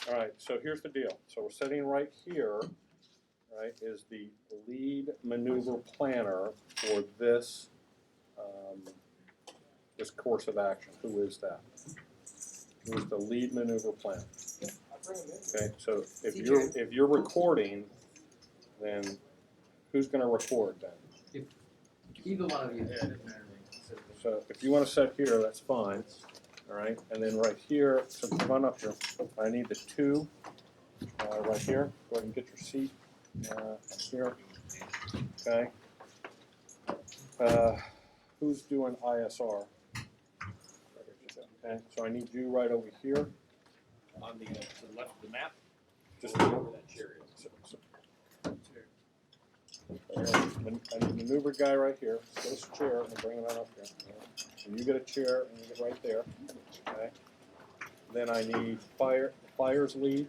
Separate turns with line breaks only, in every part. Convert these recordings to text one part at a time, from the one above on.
All right, so here's the deal. So we're sitting right here, right, is the lead maneuver planner for this, this course of action. Who is that? Who is the lead maneuver planner? Okay, so if you're recording, then who's going to record then?
Either one of you.
So if you want to sit here, that's fine. All right, and then right here, so come on up here. I need the two right here. Go ahead and get your seat here. Okay. Who's doing ISR? Okay, so I need you right over here.
On the to the left of the map,
Just
where that chair is.
I need maneuver guy right here. This chair, and bring it on up here. And you get a chair, and you get right there. Okay. Then I need fires lead.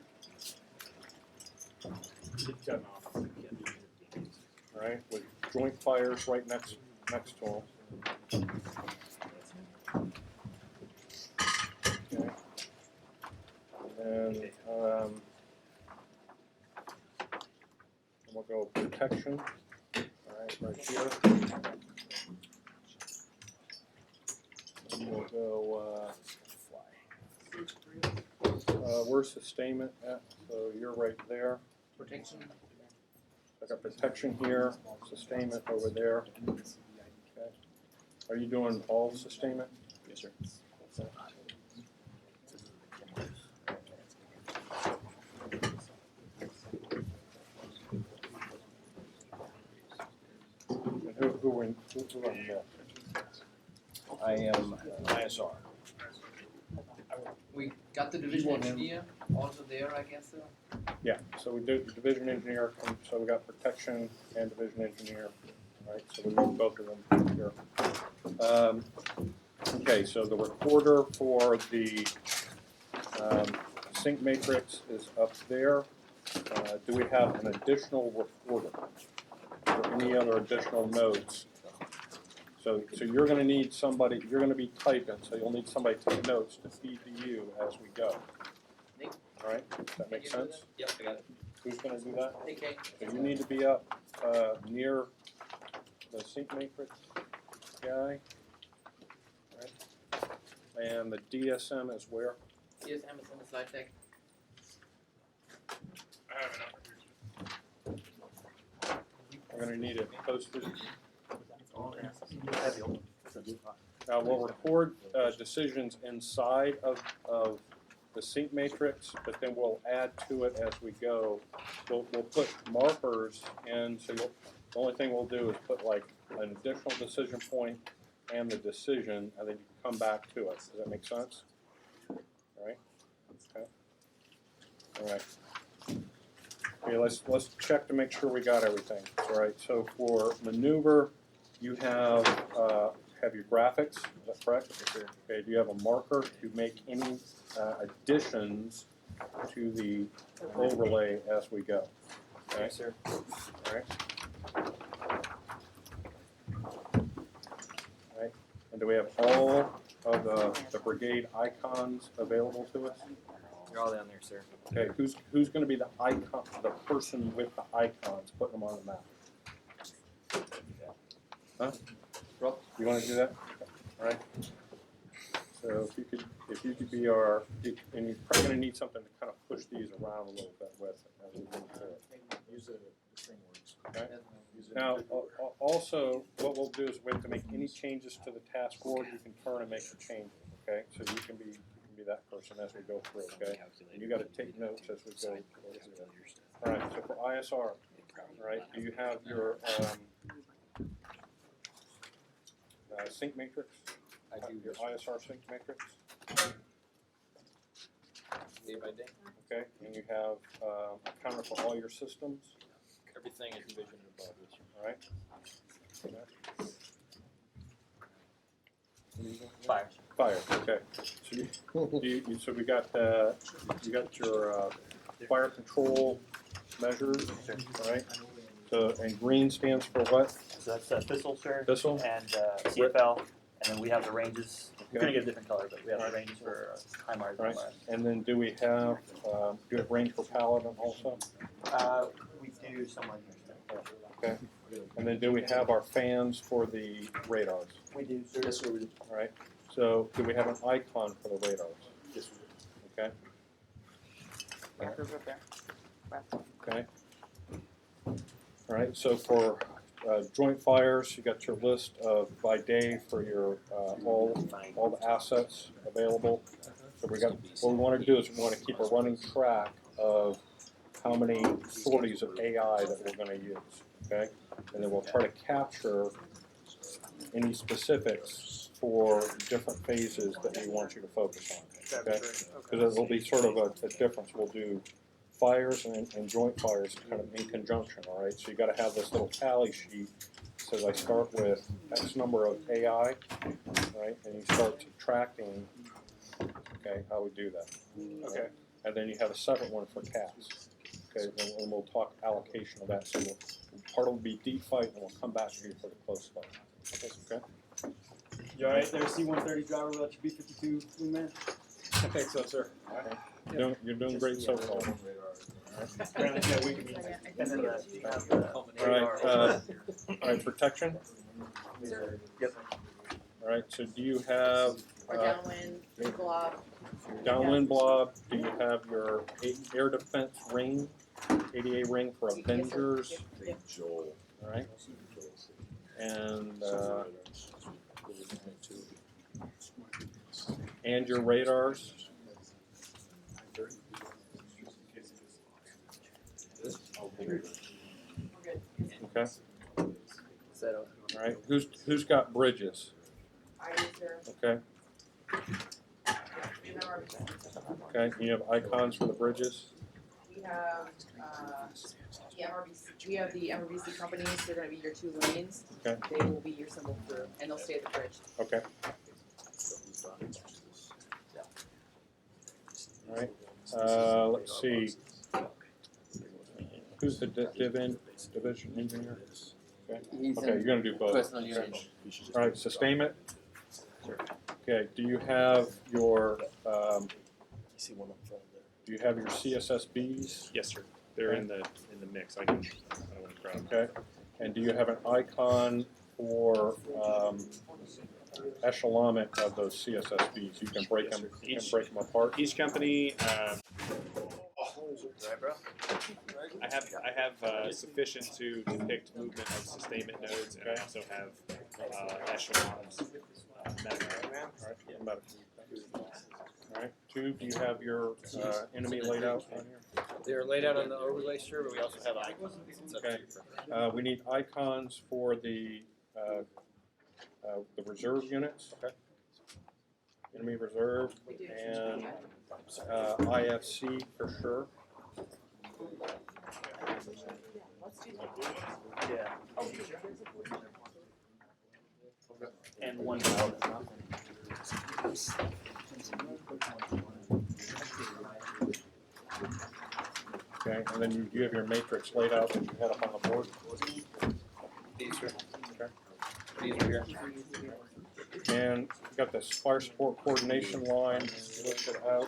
All right, with joint fires right next to him. Okay. And we'll go protection. All right here. And we'll go. Where's sustainment at? So you're right there.
Protection.
I got protection here, sustainment over there. Okay. Are you doing all sustainment?
Yes, sir.
And who runs that?
I am ISR.
We got the division engineer also there, I guess.
Yeah, so we do the division engineer, so we got protection and division engineer, right? So we need both of them here. Okay, so the recorder for the sync matrix is up there. Do we have an additional recorder or any other additional nodes? So you're going to need somebody, you're going to be typing, so you'll need somebody to take notes to feed to you as we go. All right, does that make sense?
Yep, I got it.
Who's going to do that?
Okay.
So you need to be up near the sync matrix guy. Right. And the DSM is where?
DSM is on the slide deck.
I have it up.
We're going to need it posted. Now we'll record decisions inside of the sync matrix, but then we'll add to it as we go. We'll put markers in, so the only thing we'll do is put like an additional decision point and the decision, and then you can come back to it. Does that make sense? All right. Okay. All right. Okay, let's check to make sure we got everything. All right. So for maneuver, you have your graphics. Is that correct? Okay. Do you have a marker to make any additions to the overlay as we go? Okay, sir. All right. All right. And do we have all of the brigade icons available to us?
You're all down there, sir.
Okay. Who's going to be the icon? The person with the icons, putting them on the map. Huh? Rob, you want to do that? All right. So if you could be our, and you're probably going to need something to kind of push these around a little bit with as we move through it.
Use the thing works.
Okay. Now, also, what we'll do is we have to make any changes to the task board. You can turn and make the changes. Okay. So you can be that person as we go through. Okay. And you got to take notes as we go through. All right. So for ISR, all right. Do you have your sync matrix?
I do.
Your ISR sync matrix.
Day by day.
Okay, and you have a counter for all your systems.
Everything is division above this.
All right.
Fire.
Fire. Okay. So so we got you got your fire control measures. All right. So and green stands for what?
So that's Thistle, sir,
Thistle.
and CFL, And then we have the ranges, we couldn't get a different color, but we have the ranges for high Mars and
Right.
low Mars.
And then do we have, do you have range for paladin also?
We do something like this.
Okay. And then do we have our fans for the radars?
We do.
Yes, sir, we do.
All right. So do we have an icon for the radars?
Yes,
Okay.
Wrappers up there.
Okay. All right. So for joint fires, you got your list of by day for your all the assets available. So we got what we want to do is we want to keep a running track of how many sorties of AI that we're going to use. Okay, and then we'll try to capture any specifics for different phases that we want you to focus on. Okay, because it will be sort of a difference. We'll do fires and joint fires kind of in conjunction. All right, so you got to have this little tally sheet. Says I start with X number of AI, right, and you start subtracting. Okay, how we do that. Okay, and then you have a separate one for cats. Okay, and we'll talk allocation of that. So part will be deep fight, and we'll come back to you for the close fight. Okay.
You alright there, C-130 driver without your B-52 wingman?
I think so, sir.
You're doing great so far.
And then you have the
All right, protection.
Yep.
All right, so do you have
Or downwind, blob.
downwind blob? Do you have your air defense ring, ADA ring for Avengers?
Yep.
All right, and your radars. Okay.
Zero.
All right. Who's got bridges?
I use their,
Okay.
you know, our-
Okay. You have icons for the bridges.
we have, the MRBC, we have the MRBC companies, they're gonna be your two lanes.
Okay.
They will be your symbol through, and they'll stay at the bridge.
Okay. All right. Let's see. Who's the division engineer? Okay.
He's
Okay. You're
in
gonna do both.
personal
Okay.
unit.
All right. Sustainment. Okay. Do you have your Do you have your CSSBs?
Yes, sir. They're in the mix. I don't want to grab them.
Okay. And do you have an icon for echelonment of those CSSBs? You can break them. You can break them apart.
Each company,
Right, bro?
I have sufficient to depict movement of sustainment nodes, and I also have echelons.
All right. Two. Do you have your enemy laid out on here?
They're laid out on the overlay, sir, but we also have icons. It's up to
Okay.
you.
We need icons for the reserve units. Okay. Enemy reserve
We do.
and IFC for sure.
Let's do that.
Yeah. And one paladin.
Okay, and then you have your matrix laid out that you had up on the board.
These, sir.
Okay.
These are here.
And you got this fire support coordination line listed out.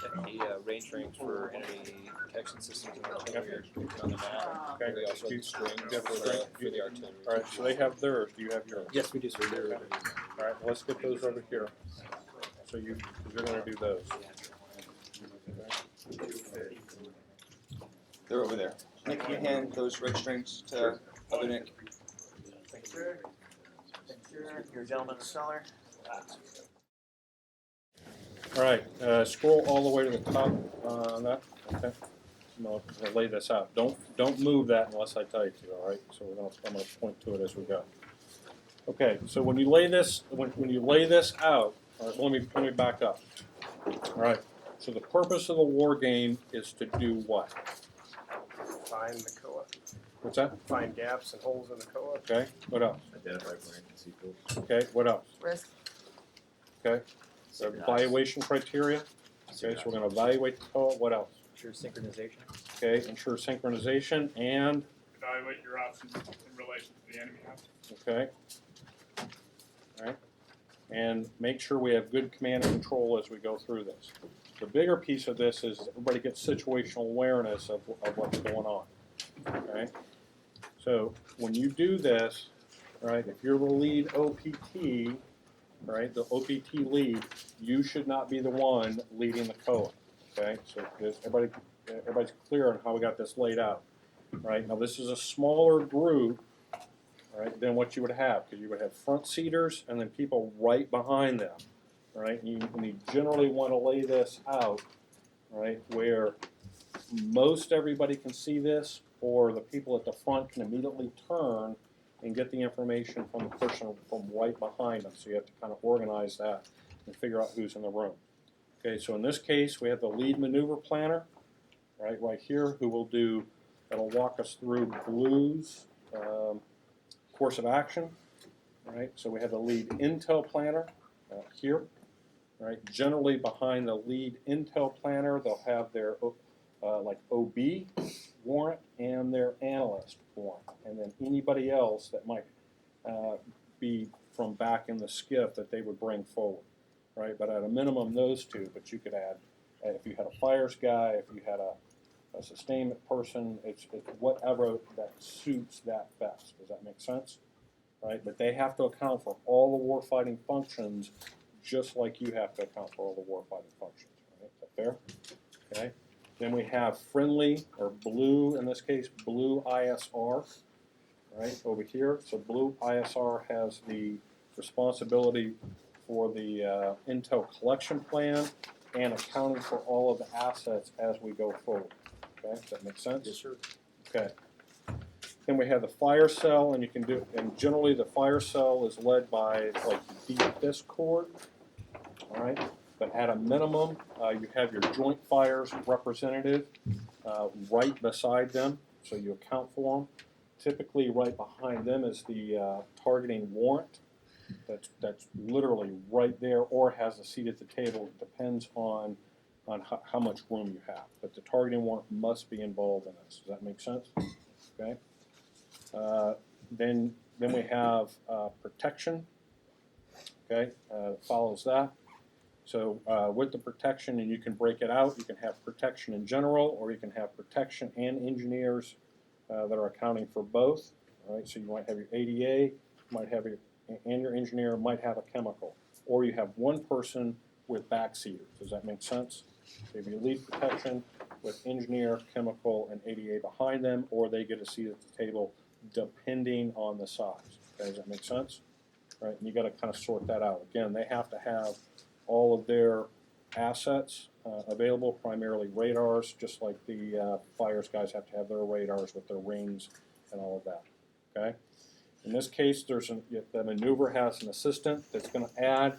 The range rings for enemy protection systems are here on the map.
Okay.
We also have the string
You have the
for the artillery.
All right, so they have theirs. Do you have yours?
Yes, we do, sir. They're-
All right, let's get those over here. So you're going to do those.
They're over there. Nick, can you hand those red strings to other Nick?
Thank you, sir. Thank you, sir. Your gentleman the cellar.
All right, scroll all the way to the top on that. Okay. No, I'll lay this out. Don't move that unless I tell you to. All right. So I'm going to point to it as we go. Okay. So when you lay this out, all right, let me back up. All right. So the purpose of the war game is to do what?
Find the COA.
What's that?
Find gaps and holes in the COA.
Okay. What else?
Identify blank and sequels.
Okay. What else?
Risk.
Okay. So evaluation criteria. Okay. So we're going to evaluate the COA. What else?
Ensure synchronization.
Okay, ensure synchronization and,
Evaluate your options in relation to the enemy house.
okay. All right, and make sure we have good command and control as we go through this. The bigger piece of this is everybody gets situational awareness of what's going on, okay? So when you do this, right, if you're the lead OPT, right, the OPT lead, you should not be the one leading the COA, okay? So everybody's clear on how we got this laid out, right? Now this is a smaller group, right, than what you would have, because you would have front seaters and then people right behind them, right? And you generally want to lay this out, right, where most everybody can see this, or the people at the front can immediately turn and get the information from the person from right behind them. So you have to kind of organize that and figure out who's in the room. Okay, so in this case, we have the lead maneuver planner, right here, who will do, that'll walk us through Blue's course of action, right? So we have the lead intel planner here, right? Generally behind the lead intel planner, they'll have their like OB warrant and their analyst warrant, and then anybody else that might be from back in the skiff that they would bring forward, right? But at a minimum, those two, but you could add, if you had a fires guy, if you had a sustainment person, it's whatever that suits that best. Does that make sense? Right? But they have to account for all the warfighting functions just like you have to account for all the warfighting functions. Right? Is that fair? Okay. Then we have friendly, or blue, in this case, blue ISR, right, over here. So blue ISR has the responsibility for the intel collection plan and accounting for all of the assets as we go forward. Okay, does that make sense?
Yes, sir.
Okay. Then we have the fire cell, and you can do, and generally the fire cell is led by like the DFIS cord, all right? But at a minimum, you have your joint fires representative right beside them, so you account for them. Typically, right behind them is the targeting warrant. That's literally right there, or has a seat at the table. It depends on how much room you have. But the targeting warrant must be involved in this. Does that make sense? Okay. Then we have protection. Okay, follows that. So with the protection, and you can break it out, you can have protection in general, or you can have protection and engineers that are accounting for both. All right, so you might have your ADA, might have your, and your engineer might have a chemical, or you have one person with backseaters. Does that make sense? So you have your lead protection with engineer, chemical, and ADA behind them, or they get a seat at the table depending on the size. Okay, does that make sense? Right, and you got to kind of sort that out. Again, they have to have all of their assets available, primarily radars, just like the fires guys have to have their radars with their rings and all of that. Okay. In this case, the maneuver has an assistant that's going to add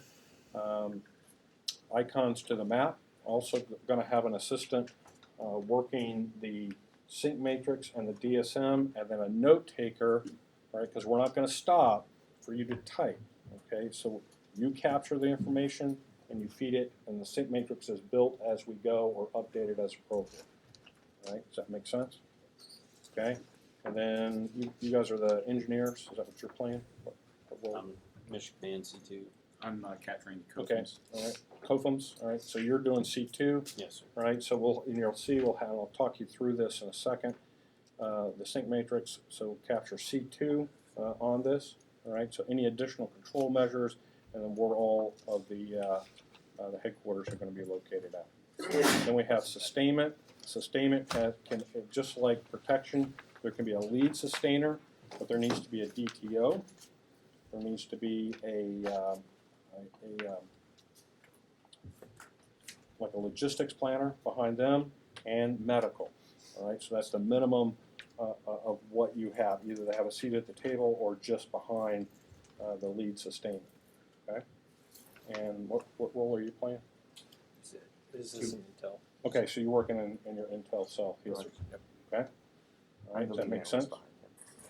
icons to the map. Also going to have an assistant working the sync matrix and the DSM, and then a note taker, right? Because we're not going to stop for you to type. Okay, so you capture the information and you feed it, and the sync matrix is built as we go or updated as appropriate. All right, does that make sense? Okay, and then you guys are the engineers. Is that what you're playing?
Michigan C2.
I'm capturing
Okay,
COFMS.
all right. COFMS, all right, so you're doing C2,
Yes, sir.
right? So you'll see, I'll talk you through this in a second. The sync matrix, so we'll capture C2 on this, all right? So any additional control measures, and then where all of the headquarters are going to be located at. Then we have sustainment. Sustainment can, just like protection, there can be a lead sustainer, but there needs to be a DTO. There needs to be like a logistics planner behind them, and medical. All right, so that's the minimum of what you have. Either they have a seat at the table or just behind the lead sustainer. Okay, and what role are you playing?
This is an intel.
Okay, so you're working in your intel cell here.
Right. Yep.
Okay, all right, does that make sense?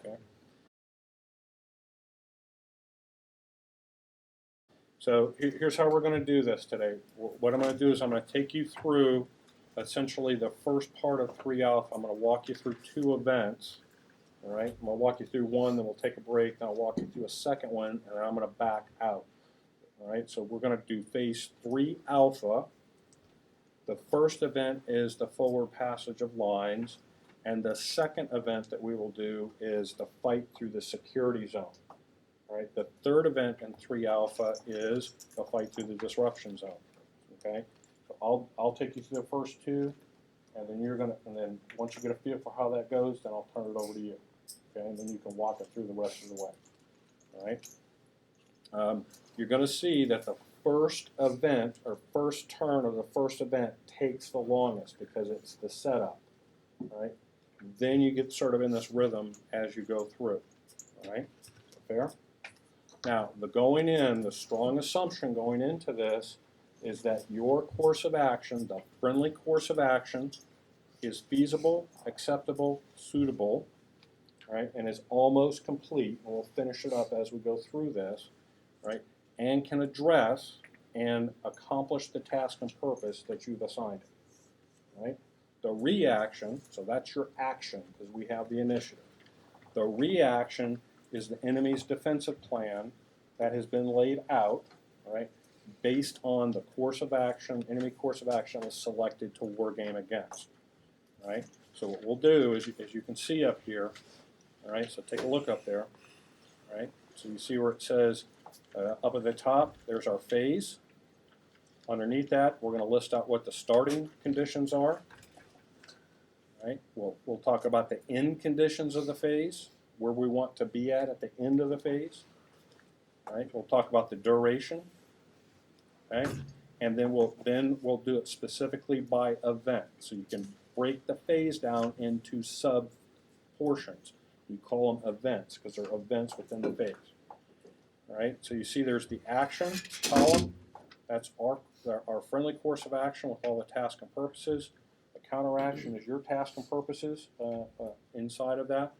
Okay. So here's how we're going to do this today. What I'm going to do is I'm going to take you through essentially the first part of 3 alpha, I'm going to walk you through 2 events. All right, I'm going to walk you through one, then we'll take a break, then I'll walk you through a second one, and then I'm going to back out. All right, so we're going to do phase 3 alpha. The first event is the forward passage of lines, and the second event that we will do is the fight through the security zone. All right, the third event in 3 alpha is the fight through the disruption zone. Okay, so I'll take you through the first 2, and then once you get a feel for how that goes, then I'll turn it over to you. Okay, and then you can walk it through the rest of the way. All right. You're going to see that the first event or first turn of the first event takes the longest because it's the setup. All right. Then you get sort of in this rhythm as you go through. All right. Fair. Now, the strong assumption going into this is that your course of action, the friendly course of action, is feasible, acceptable, suitable, right, and is almost complete. And we'll finish it up as we go through this, right, and can address and accomplish the task and purpose that you've assigned it, right? The reaction, so that's your action because we have the initiative. The reaction is the enemy's defensive plan that has been laid out, right, based on the course of action, enemy course of action is selected to wargame against, right? So what we'll do is, as you can see up here, all right, so take a look up there, right? So you see where it says up at the top, there's our phase. Underneath that, we're going to list out what the starting conditions are. Right? We'll talk about the end conditions of the phase, where we want to be at the end of the phase. Right? We'll talk about the duration. Okay? And then we'll do it specifically by event. So you can break the phase down into sub portions. You call them events because they're events within the phase. All right? So you see there's the action column. That's our friendly course of action with all the tasks and purposes. The counteraction is your task and purposes inside of that.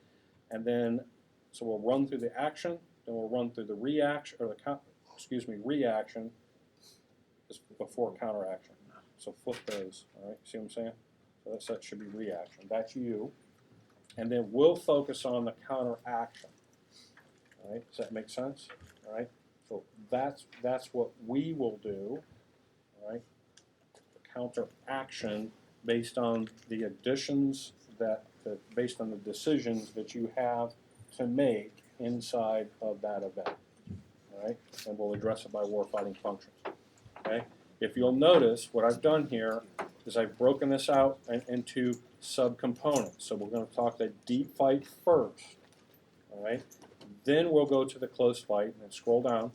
And then, so we'll run through the action, then we'll run through the reaction, or reaction is before counteraction. So flip those, all right? See what I'm saying? So that should be reaction. That's you. And then we'll focus on the counteraction. All right? Does that make sense? All right? So that's what we will do, all right? Counteraction based on the additions based on the decisions that you have to make inside of that event, all right? And we'll address it by warfighting functions, okay? If you'll notice, what I've done here is I've broken this out into subcomponents. So we're going to talk the deep fight first, all right? Then we'll go to the close fight and scroll down,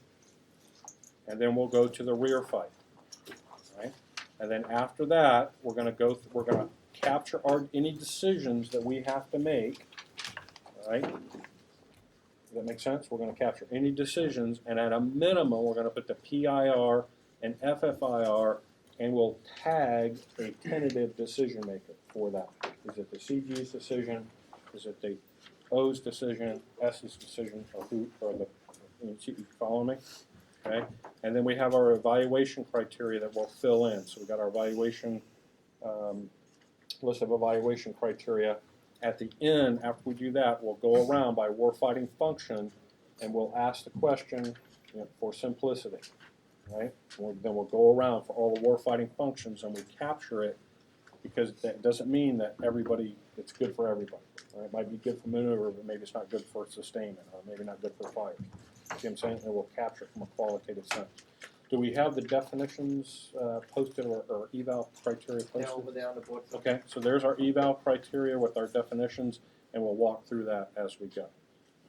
and then we'll go to the rear fight. Right? And then after that, we're going to capture any decisions that we have to make. All right? Does that make sense? We're going to capture any decisions, and at a minimum, we're going to put the PIR and FFIR, and we'll tag a tentative decision maker for that. Is it the CG's decision? Is it the O's decision, S's decision, or you follow me? Okay, and then we have our evaluation criteria that we'll fill in. So we've got our evaluation list of evaluation criteria. At the end, after we do that, we'll go around by warfighting function, and we'll ask the question for simplicity. Right? Then we'll go around for all the warfighting functions, and we capture it because that doesn't mean that it's good for everybody. Right? It might be good for maneuver, but maybe it's not good for sustainment, or maybe not good for fire. See what I'm saying? And we'll capture it from a qualitative sense. Do we have the definitions posted or eval criteria posted?
Yeah, over there on the board.
Okay, so there's our eval criteria with our definitions, and we'll walk through that as we go.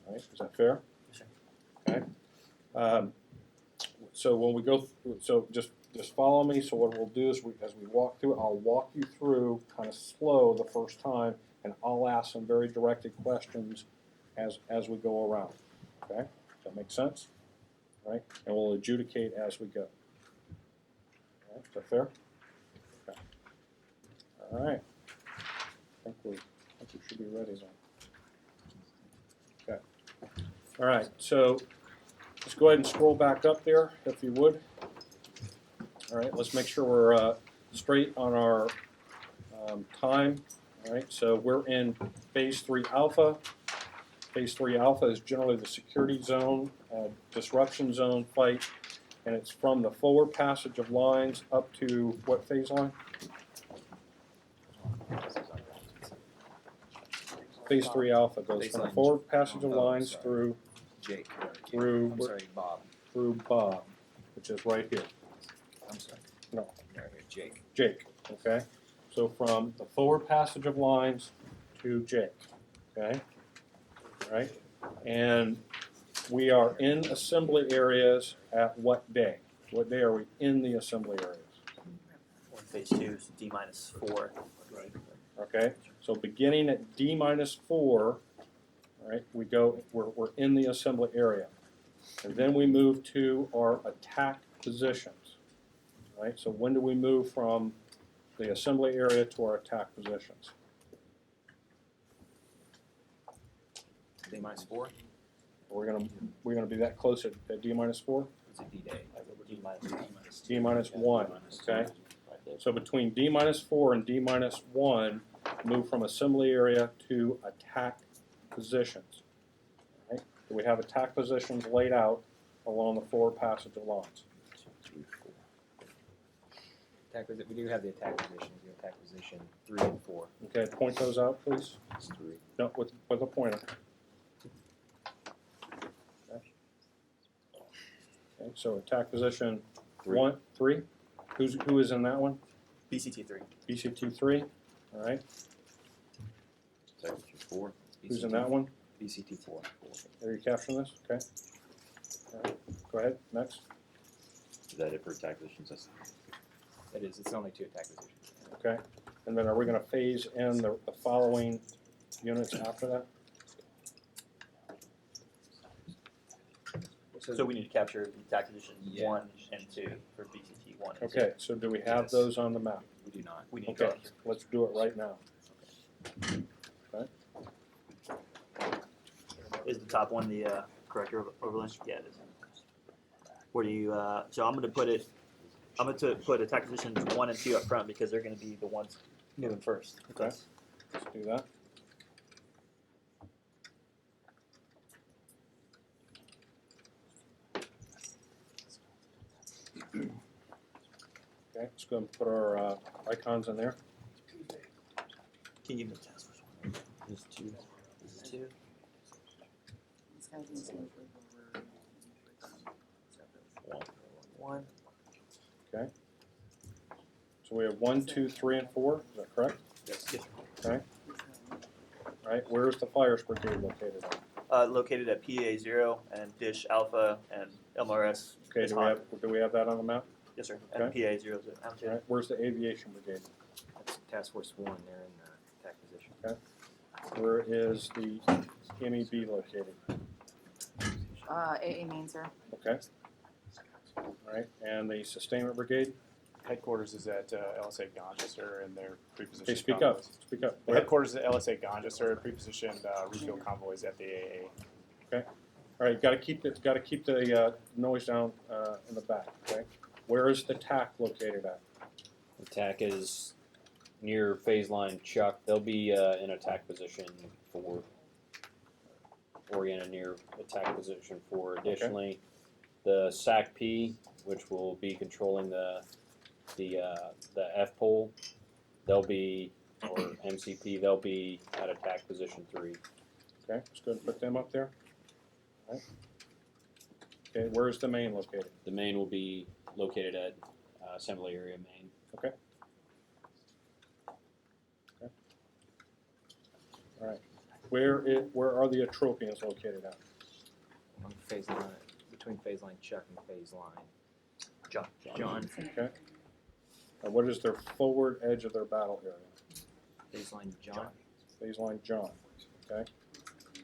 All right, is that fair?
Sure.
Okay. So when we go, so just follow me. So what we'll do is, as we walk through, I'll walk you through kind of slow the first time, and I'll ask some very directed questions as we go around. Okay, does that make sense? All right, and we'll adjudicate as we go. All right, is that fair? Okay. All right. I think we should be ready then. Okay. All right. So let's go ahead and scroll back up there, if you would. All right. Let's make sure we're straight on our time. All right, so we're in phase 3 alpha. Phase 3 alpha is generally the security zone, disruption zone fight, and it's from the forward passage of lines up to what phase line? Phase 3 alpha goes from the
Baseline.
forward passage of
Oh,
lines
sorry.
through
Jake.
Through-
I'm sorry, Bob.
through Bob, which is right here.
I'm sorry.
No.
Right here, Jake.
Jake, okay? So from the forward passage of lines to Jake, okay? All right? And we are in assembly areas at what day? What day are we in the assembly areas?
Phase 2 is D-4.
Okay? So beginning at D-4, all right, we're in the assembly area. And then we move to our attack positions, right? So when do we move from the assembly area to our attack positions?
D-4?
We're gonna be that close at D-4?
It's a D-Day.
D-1, okay? So between D-4 and D-1, move from assembly area to attack positions. Right? Do we have attack positions laid out along the forward passage of lines?
We do have the attack positions. The attack position 3 and 4.
Okay, point those out, please.
It's 3.
No, with a pointer. Okay, so attack position 3. Who is in that one?
BCT 3.
BCT 3. All right.
Section 4.
Who's in that one?
BCT 4.
Are you capturing this? Okay. All right. Go ahead. Next.
Is that it for attack positions?
It is. It's only 2 attack positions.
Okay. And then are we going to phase in the following units after that?
So we need to capture the attack position
Yeah.
1 and 2 for BCT 1 and 2.
Okay. So do we have
Yes.
those on the map?
We do not.
We need to
Okay.
go.
Let's do it right now. Okay.
Is the top one the correct overlay? Yeah, it is. Where do you, so I'm going to put attack positions 1 and 2 up front because they're going to be the ones moving first.
Okay. Let's do that. Okay, let's go and put our icons in there.
Can you give me the task force one?
There's 2.
This is 2. One.
So we have 1, 2, 3, and 4. Is that correct?
Yes.
Okay. All right. Where is the Flyers Brigade located at?
Located at PA 0 and Dish Alpha and MRS.
Okay.
is
Do we have that on the map?
Yes, sir. And
Okay.
PA 0 is
All right. Where's the Aviation Brigade?
That's Task Force 1. They're in attack position.
Where is the MEB located?
AA main, sir.
Okay. All right. And the Sustainment Brigade?
Headquarters is at LSA Gonchester and their pre-positioned
Okay. Speak up.
convoys.
Speak up.
The headquarters is at LSA Gonchester, pre-positioned refuel convoys at the AA.
All right. Got to keep the noise down in the back. Okay. Where is the TAC located at?
Attack is near phase line Chuck. They'll be in attack position 4. Oriented near attack position 4. Additionally, the SAC-P, which will be controlling the F pole, they'll be, or MCP, they'll be at attack position 3.
Okay. Let's go ahead and put them up there. All right. Okay. Where is the main located?
The main will be located at assembly area main.
Okay. All right. Where are the Atropians located at?
On phase line, between phase line Chuck and phase line
John.
Okay. What is their forward edge of their battle area?
phase line John.
Phase line John. Okay.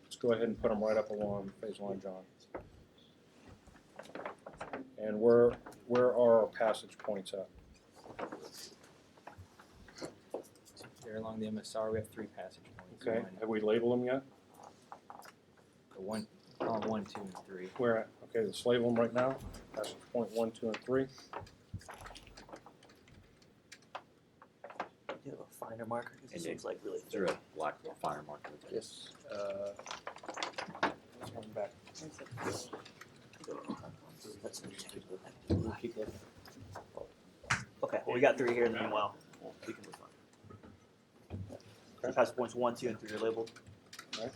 Let's go ahead and put them right up along phase line John. And where are our passage points at?
They're along the MSR. We have 3 passage points.
Okay. Have we labeled them yet?
Column 1, 2, and 3.
Where at? Okay. Let's label them right now. Passage point 1, 2, and 3.
You have a finer marker? 'Cause this
And
looks like really
Is there a black fire marker with it?
Yes. This one back.
We'll keep looking.
Okay, well, we got 3 here in the meanwhile. We can move on.
Okay.
Pass points 1, 2, and 3 are labeled.
Okay.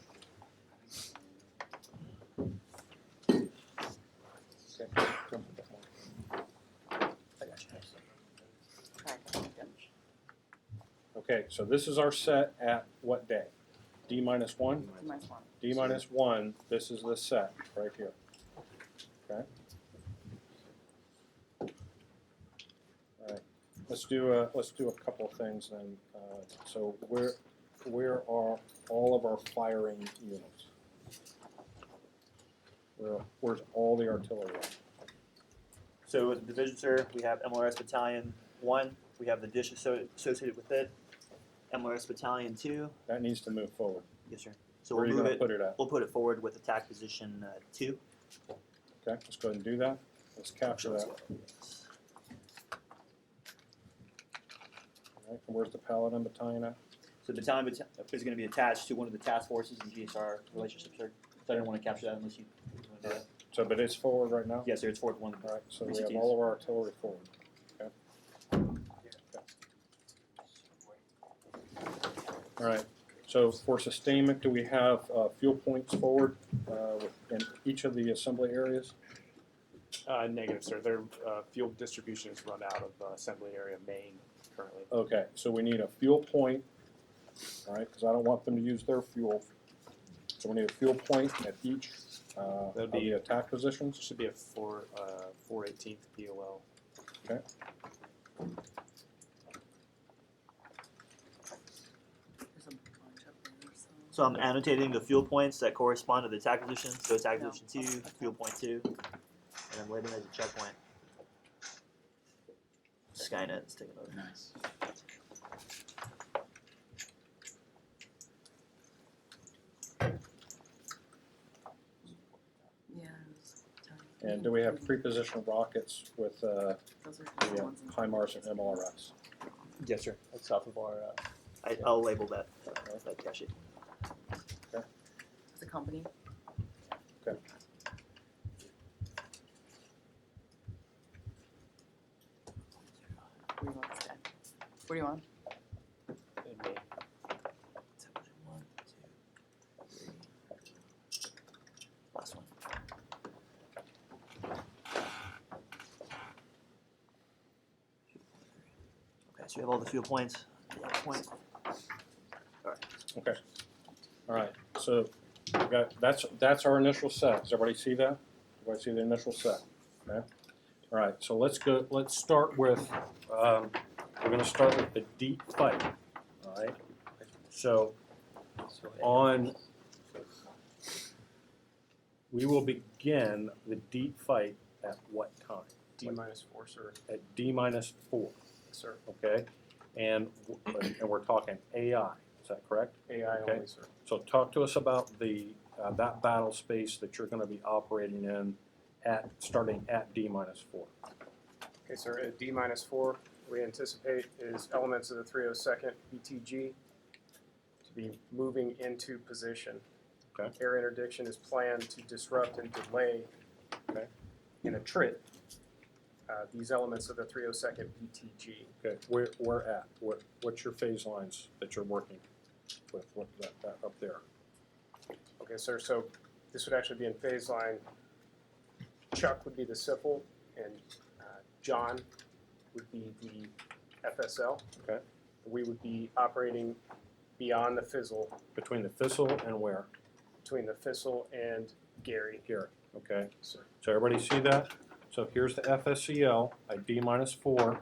I got you.
Okay, so this is our set at what day? D minus 1?
Minus one.
D minus 1, this is the set right here. Okay? Alright, let's do a couple of things then. So where are all of our firing units? Where's all the artillery?
So with the division, sir, we have MLRS Battalion 1. We have the dish associated with it. MLRS Battalion 2.
That needs to move forward.
Yes, sir. So
Where are
we'll
you
move
gonna
it.
put it at?
We'll put it forward with attack position 2.
Okay, let's go ahead and do that. Let's capture that.
Yes.
Alright, and where's the Paladin Battalion at?
So the battalion is going to be attached to one of the task forces in GSR relationships, sir. So I didn't want to capture that unless you want to do that.
So, but it's forward right now?
Yes, sir. It's forward one.
Alright, so we have
Recipes.
all of our artillery forward. Alright, so for sustainment, do we have fuel points forward in each of the assembly areas?
Negative, sir. Their fuel distribution is run out of assembly area main currently.
Okay, so we need a fuel point, alright, because I don't want them to use their fuel. So we need a fuel point at each of
That'd be-
the attack positions.
Should be a 418th POL.
Okay.
There's a bunch up there, so.
So I'm annotating the fuel points that correspond to the attack position. So attack position 2, fuel point 2, and I'm waiting as a checkpoint. Skynet's taking over.
Nice. Yeah. it was tiny.
And do we have pre-positioned rockets with
Those are just
the
ones in-
HIMARS and MLRS?
Yes, sir. That's off of our. I'll label that cache.
The company.
Okay.
Where do you want this guy? Where do you want?
In main.
One, two, three. Last one. Okay, so we have all the fuel points. Point.
Okay. All right. So we got that's our initial set. Does everybody see that? Everybody see the initial set? Okay. All right. So let's go. Let's start with. We're going to start with the deep fight. All right. So on. We will begin the deep fight at what time?
D minus 4, sir.
At D minus 4.
Yes, sir.
Okay. And we're talking AI. Is that correct?
AI
Okay.
only, sir.
So talk to us about the that battle space that you're going to be operating in at starting at D minus 4.
Okay, sir, at D minus 4, we anticipate is elements of the 302nd BTG to be moving into position.
Okay.
Air interdiction is planned to disrupt and delay
Okay.
and attrit these elements of the 302nd BTG.
Okay. Where at? What's your phase lines that you're working with? What that up there?
Okay, sir, so this would actually be in phase line. Chuck would be the SIFL, and John would be the FSL.
Okay.
We would be operating beyond the fizzle,
Between the Thistle and where?
between the Thistle and Gary.
Here. Okay.
Sir.
So everybody see that? So here's the FSCL at D minus 4.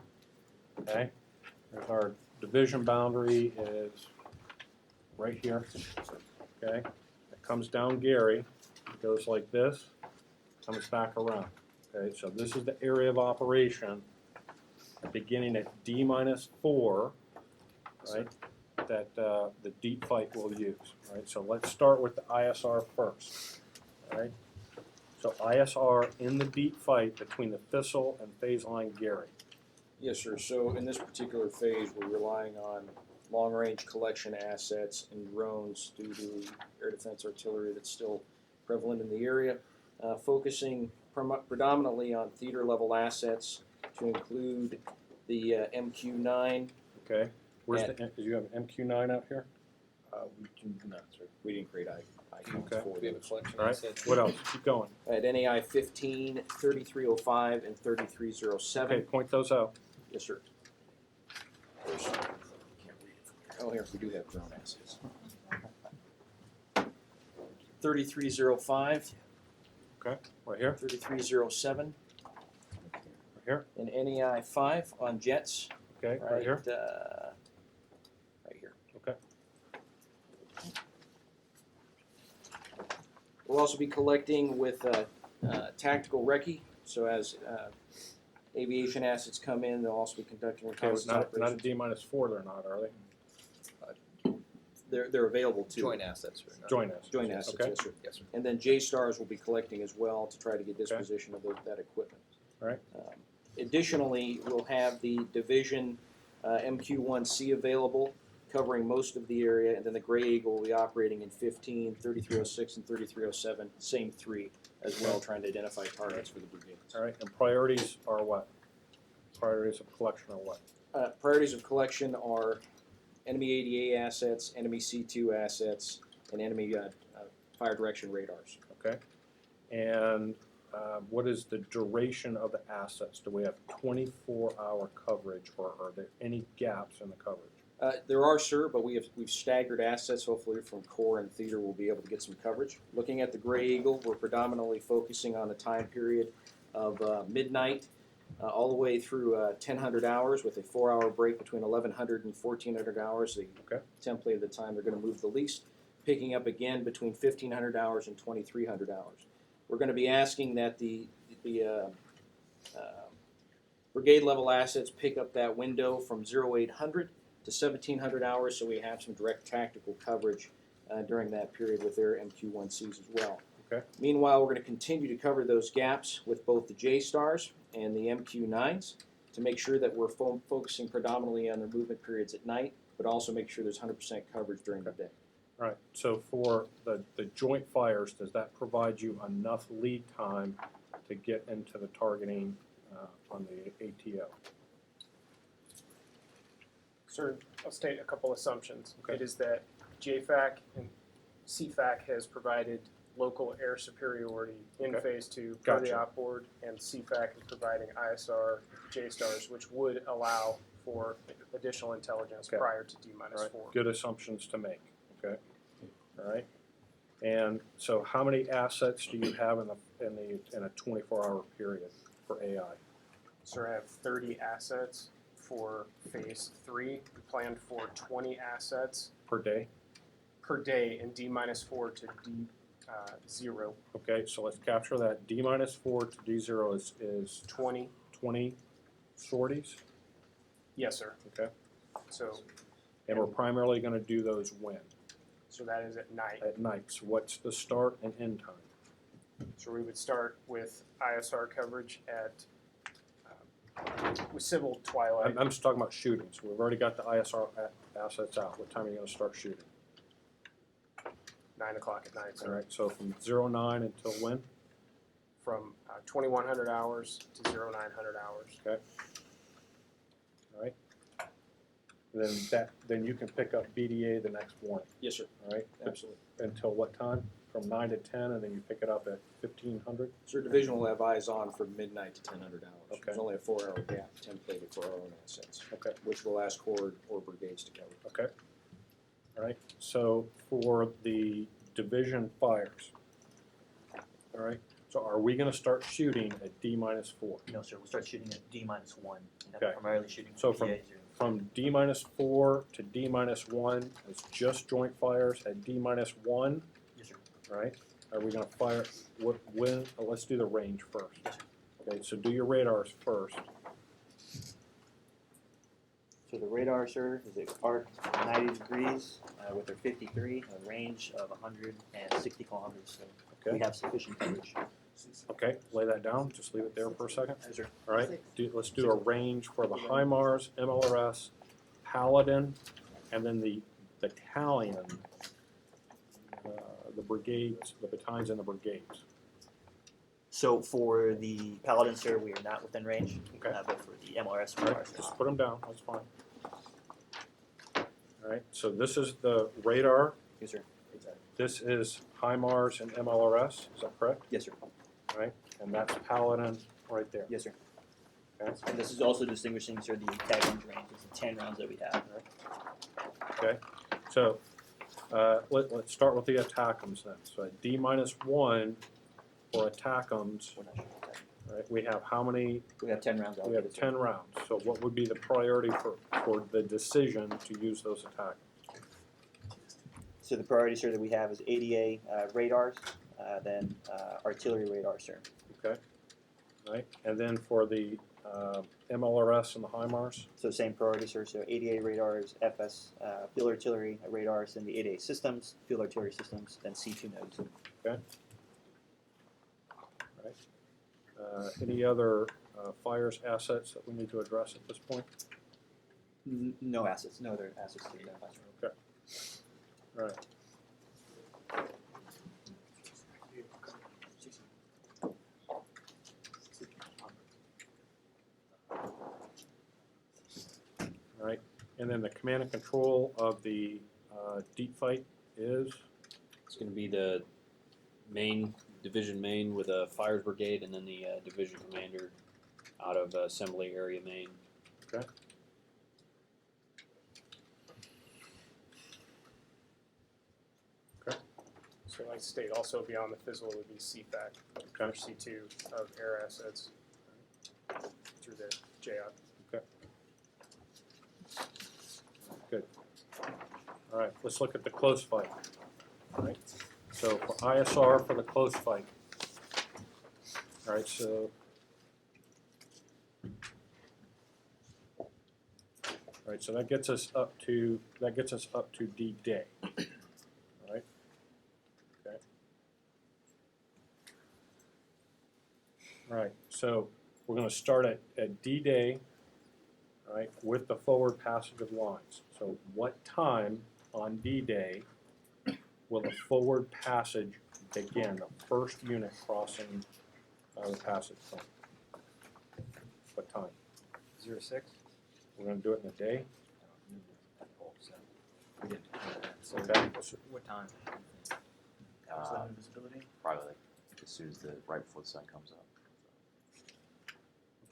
Okay. There's our division boundary is right here. Okay. It comes down Gary. It goes like this. Comes back around. Okay. So this is the area of operation beginning at D minus 4. Right. That the deep fight will use. Right. So let's start with the ISR first. All right. So ISR in the deep fight between the Thistle and phase line Gary.
Yes, sir. So in this particular phase, we're relying on
long-range collection assets and drones due to air defense artillery that's still prevalent in the area, focusing predominantly on theater-level assets to include the MQ-9.
Okay. Where's the, do you have an MQ-9 out here?
We do not, sir. We didn't create icons
Okay.
for
We have a
those.
collection
All right.
asset.
What else? Keep going.
At NAI 15, 3305, and 3307.
Okay, point those out.
Yes, sir. Oh, here, we do have drone assets. 3305,
Okay, right here,
3307,
right here.
and NAI 5 on jets.
Okay, right here.
Right here.
Okay.
We'll also be collecting with tactical recce, so as aviation assets come in, they'll also be conducting
Okay,
reconnaissance
not a
operations.
D-4, they're not, are they?
They're available too.
Joint assets. Or not.
Joint assets.
Joint assets,
Okay.
yes, sir.
Yes, sir.
And then J-Stars will be collecting as well to try to get disposition of that equipment.
All right.
Additionally, we'll have the division MQ-1C available, covering most of the area, and then the Gray Eagle will be operating in 15, 3306, and 3307, same three, as well, trying to identify targets for the brigades.
All right, and priorities are what? Priorities of collection are what?
Priorities of collection are enemy ADA assets, enemy C2 assets, and enemy fire direction radars.
Okay. And what is the duration of the assets? Do we have 24-hour coverage, or are there any gaps in the coverage?
There are, sir, but we've staggered assets. Hopefully from Corps and Theater we'll be able to get some coverage. Looking at the Gray Eagle, we're predominantly focusing on the time period of midnight all the way through 1000 hours with a 4-hour break between 1100 and 1400 hours, the template of the time they're going to move the least, picking up again between 1500 hours and 2300 hours. We're going to be asking that the brigade level assets pick up that window from 0800 to 1700 hours, so we have some direct tactical coverage during that period with their MQ-1Cs as well.
Okay.
Meanwhile, we're going to continue to cover those gaps with both the J-Stars and the MQ-9s to make sure that we're focusing predominantly on their movement periods at night, but also make sure there's 100% coverage during the day.
All right, so for the joint fires, does that provide you enough lead time to get into the targeting on the ATO?
Sir, I'll state a couple assumptions.
Okay.
It is that JFAC and CFAC has provided local air superiority in
Okay.
phase 2 per
Gotcha.
the outboard, and CFAC is providing ISR J-Stars, which would allow for additional intelligence
Okay.
prior to
All
D-4.
right, good assumptions to make, okay? All right, and so how many assets do you have in a 24-hour period for AI?
Sir, I have 30 assets for phase 3. We planned for 20 assets
Per day?
per day in D-4 to D0.
Okay, so let's capture that. D-4 to D0 is 20 sorties,
Yes, sir.
okay?
So,
And we're primarily gonna do those when?
so that is at night.
At night. So what's the start and end time?
So we would start with ISR coverage at with civil twilight.
I'm just talking about shooting. So we've already got the ISR assets out. What time are you gonna start shooting?
9 o'clock at night,
All
sir.
right, so from 09 until when?
From 2100 hours to 0900 hours.
Okay. All right. Then you can pick up BDA the next morning,
Yes, sir.
all right?
Absolutely.
Until what time? From 9 to 10, and then you pick it up at 1500?
Sir, division will have eyes on from midnight to 1000 hours.
Okay.
There's only a 4-hour gap templated for our own assets,
Okay,
which we'll ask Corps or brigades to cover.
okay. All right, so for the division fires, all right, so are we gonna start shooting at D-4?
No, sir, we'll start shooting at D-1.
Okay.
Primarily shooting
So
for
from-
PA0.
From D-4 to D-1 is just joint fires. At D-1,
Yes, sir.
right? Are we gonna fire, when, let's do the range first.
Yes, sir.
Okay, so do your radars first.
So the radar, sir, is at arc 90 degrees with their 53, a range of 160 kilometers. So we
Okay,
have sufficient coverage.
okay, lay that down, just leave it there for a second.
Yes, sir.
All right, let's do a range for the HIMARS, MLRS, Paladin, and then the battalion, the brigades, the battalions and the brigades.
So for the Paladin, sir, we are not within range.
Okay.
But for the MLRS, we
All
are.
right, just put them down, that's fine. All right, so this is the radar,
Yes, sir. Exactly.
this is HIMARS and MLRS, is that correct?
Yes, sir.
All right, and that's Paladin right there.
Yes, sir.
Okay.
And this is also distinguishing, sir, the tag range. It's the 10 rounds that we have.
Okay, so let's start with the attackums then. So at D-1 for attackums, right, we have how many?
We have 10 rounds.
We have 10 rounds. So what would be the priority for the decision to use those attacks?
So the priority, sir, that we have is ADA radars, then artillery radar, sir.
Okay, right, and then for the MLRS and the HIMARS?
So same priority, sir. So ADA radars, FS, field artillery radars, then the ADA systems, field artillery systems, then C2 nodes.
Okay. Any other fires assets that we need to address at this point?
No assets, no other assets to identify, sir.
Okay. All right. All right, and then the command and control of the deep fight is?
It's going to be the main division main with a fires brigade, and then the division commander out of assembly area main.
Okay. Okay.
So like state, also beyond the fizzle would be CFAC, or C2 of air assets through the JOC.
Okay. Good. All right, let's look at the close fight. All right. So for ISR for the close fight. All right, so. All right, so that gets us up to D-Day. All right. Okay. All right, so we're going to start at D-Day. All right, with the forward passage of lines. So what time on D-Day will the forward passage begin, the first unit crossing the passage point? What time?
06.
We're going to do it in a day?
Okay.
Okay.
What time?
Probably like as soon as right before the sun comes up.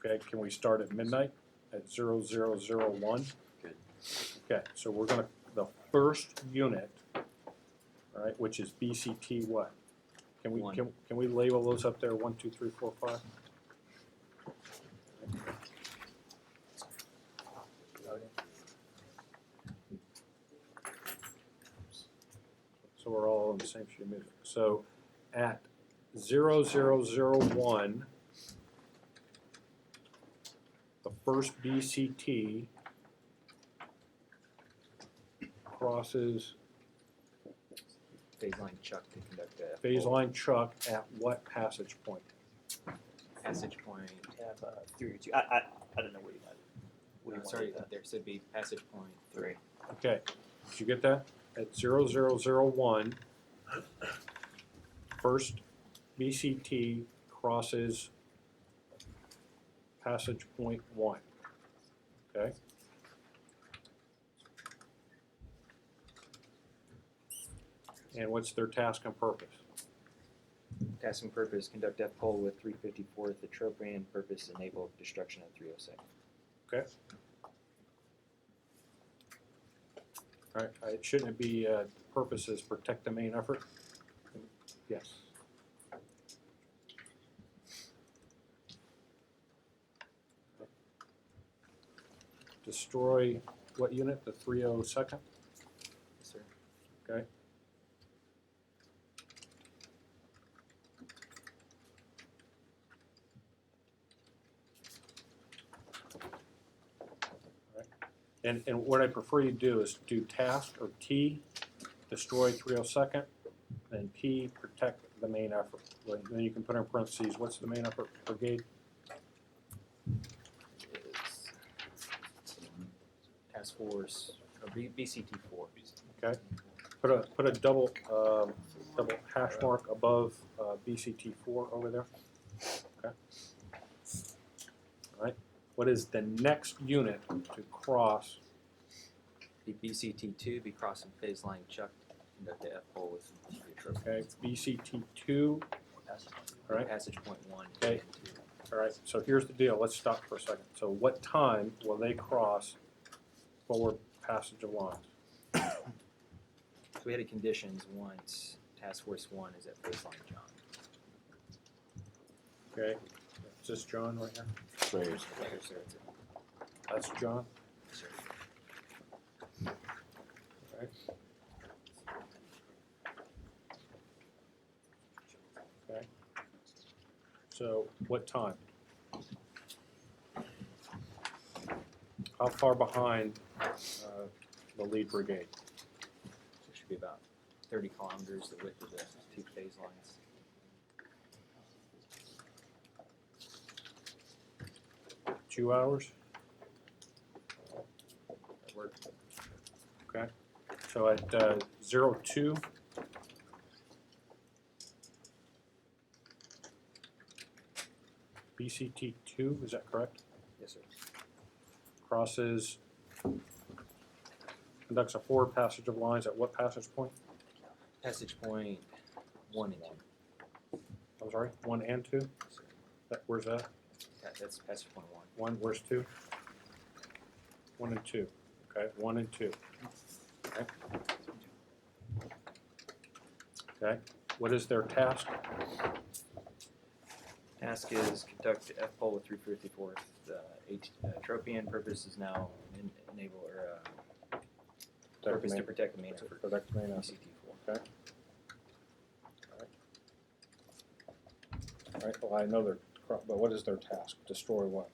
Okay, can we start at midnight at 0001?
Good.
Okay, so we're going to, the first unit, all right, which is BCT what? Can we,
One.
can we label those up there, 1, 2, 3, 4, 5? So we're all on the same sheet of music. So at 0001, the first BCT crosses
Phase line Chuck to conduct a
phase line Chuck at what passage point?
passage point.
We have 3 or 2. I don't know where you have it. What do you want
Sorry,
with that?
there should be passage point 3.
Okay, did you get that? At 0001, first BCT crosses passage point 1. Okay? And what's their task and purpose?
Task and purpose: conduct F-pole with 354th Atropia, and purpose: enable destruction of 306.
Okay. All right, shouldn't it be purposes protect the main effort? Yes. Destroy what unit? The 302nd?
Yes, sir.
Okay. And what I prefer you do is do task or T, destroy 302nd, and P, protect the main effort. Well, then you can put in parentheses, what's the main effort brigade?
Is Task Force BCT4.
Okay, put a double hash mark above BCT4 over there. Okay. All right. What is the next unit to cross?
The BCT2 be crossing phase line Chuck, conduct the F pole with the Atropia.
Okay, BCT2. All right.
Passage point 1.
Okay. All right. So here's the deal. Let's stop for a second. So what time will they cross forward passage of lines?
So we had a conditions once Task Force 1 is at phase line John.
Okay. Is this John right here?
So here's-
Yes, sir, it's
That's John.
Yes, sir.
Okay. Okay. So what time? How far behind the lead brigade?
So it should be about 30 kilometers, the width of the 2 phase lines.
Two hours?
That worked.
Okay. So at 02, BCT2, is that correct?
Yes, sir.
Crosses, conducts a forward passage of lines at what passage point?
Passage point 1 and 2.
I'm sorry, 1 and 2?
Yes, sir.
Where's that?
That's passage point 1.
1, where's 2? 1 and 2. Okay, 1 and 2. Okay. Okay, what is their task?
Task is conduct the F pole with 354th. Atropian purpose is now enable or purpose to protect the main effort.
Protect the main effort.
BCT4.
Okay. All right, well, I know they're, but what is their task? Destroy what?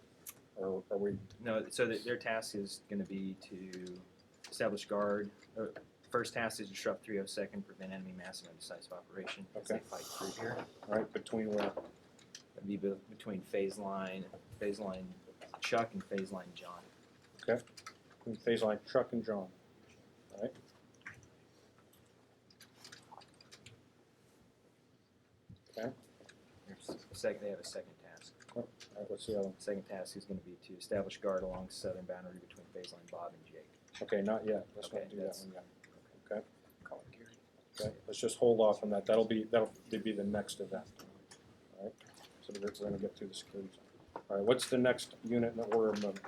Or are we,
No, so their task is going to be to establish guard. First task is disrupt 302nd, prevent enemy massive and decisive operation as they
Okay.
fight through here.
all right, between what?
That'd be between phase line Chuck and phase line John.
Okay, between phase line Chuck and John. All right. Okay,
They have a second task.
all right, what's the other one?
Second task is going to be to establish guard along the southern boundary between phase line Bob and Jake.
Okay, not yet, let's not
Okay,
do that
that's-
one yet. Okay, okay, let's just hold off on that, that'll be the next event. All right, so we're gonna get through the security. All right, what's the next unit in the order of movement?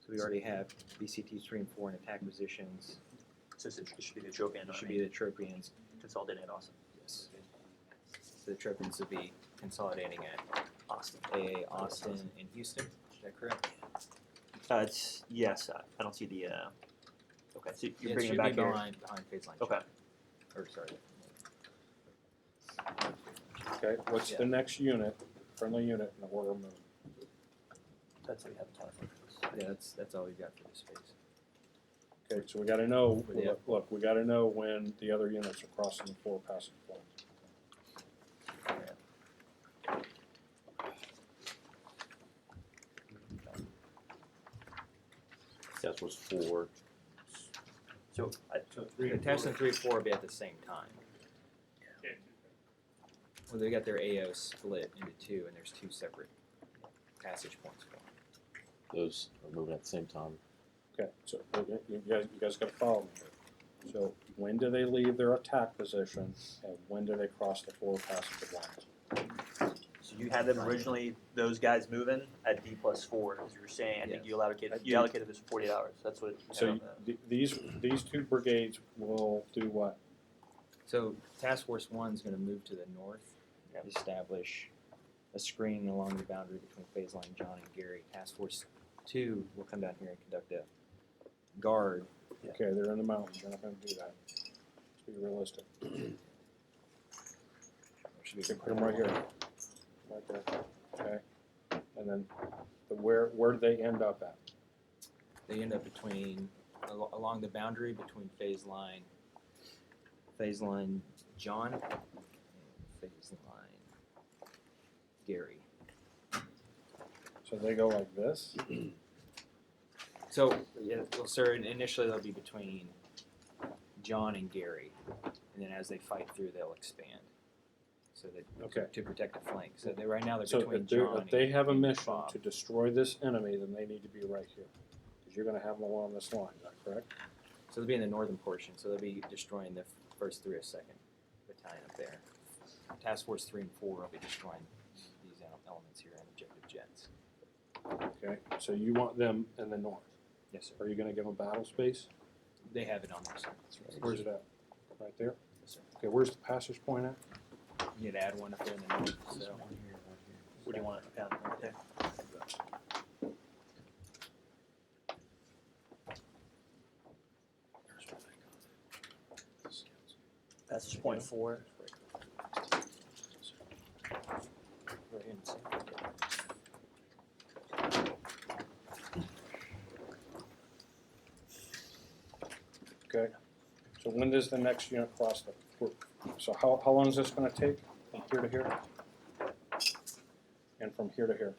So we already have BCT 3 and 4 in attack positions.
So it should be the Tropian,
It should be the Tropians.
consolidated Austin.
Yes. So the Tropians will be consolidating at Austin, AA Austin and Houston. Is that correct?
It's yes. I don't see the. Okay, so you're
It
bringing
should
it back
be
here.
behind phase line.
Okay.
Or sorry.
Okay, what's the next unit, friendly unit in the order of movement?
That's what we have time
Yeah, that's all we've got for this phase.
Okay, so we gotta know,
Yeah.
look, we gotta know when the other units are crossing the forward passage point.
That was 4.
So
The task and 3 and 4 will be at the same time. Well, they got their AO split into 2, and there's 2 separate passage points for them.
Those are moving at the same time.
Okay, so you guys gotta follow me here. So when do they leave their attack position and when do they cross the forward passage of lines?
So you had them originally, those guys moving at D+4, as you were saying. I think
Yes.
you allocated this for 48 hours. That's what.
So these two brigades will do what?
So Task Force 1 is going to move to the north, establish a screen along the boundary between phase line John and Gary. Task Force 2 will come down here and conduct a guard.
Okay, they're in the mountains, they're not gonna do that. Let's be realistic.
Should be
Okay, put them right here. Right there, okay? And then where do they end up at?
They end up between along the boundary between phase line John, and phase line Gary.
So they go like this?
So, yeah, well, sir, initially they'll be between John and Gary, and then as they fight through, they'll expand. So that
Okay.
to protect the flank. So they right now they're
So
between
if they're-
John
if they have a
and
mission
Bob.
to destroy this enemy, then they need to be right here. Because you're gonna have them along this line, is that correct?
So they'll be in the northern portion. So they'll be destroying the first 3 or 2nd battalion up there. Task Force 3 and 4 will be destroying these elements here and objective jets.
Okay, so you want them in the north.
Yes, sir.
Are you gonna give them battle space?
They have it on there, sir.
Where's it at? Right there?
Yes, sir.
Okay, where's the passage point at?
You need to add one up there in the north. So
What do you want? Okay, right there. That's just point 4.
right here in the center.
Okay, so when does the next unit cross the, so how long is this gonna take from here to here? And from here to here?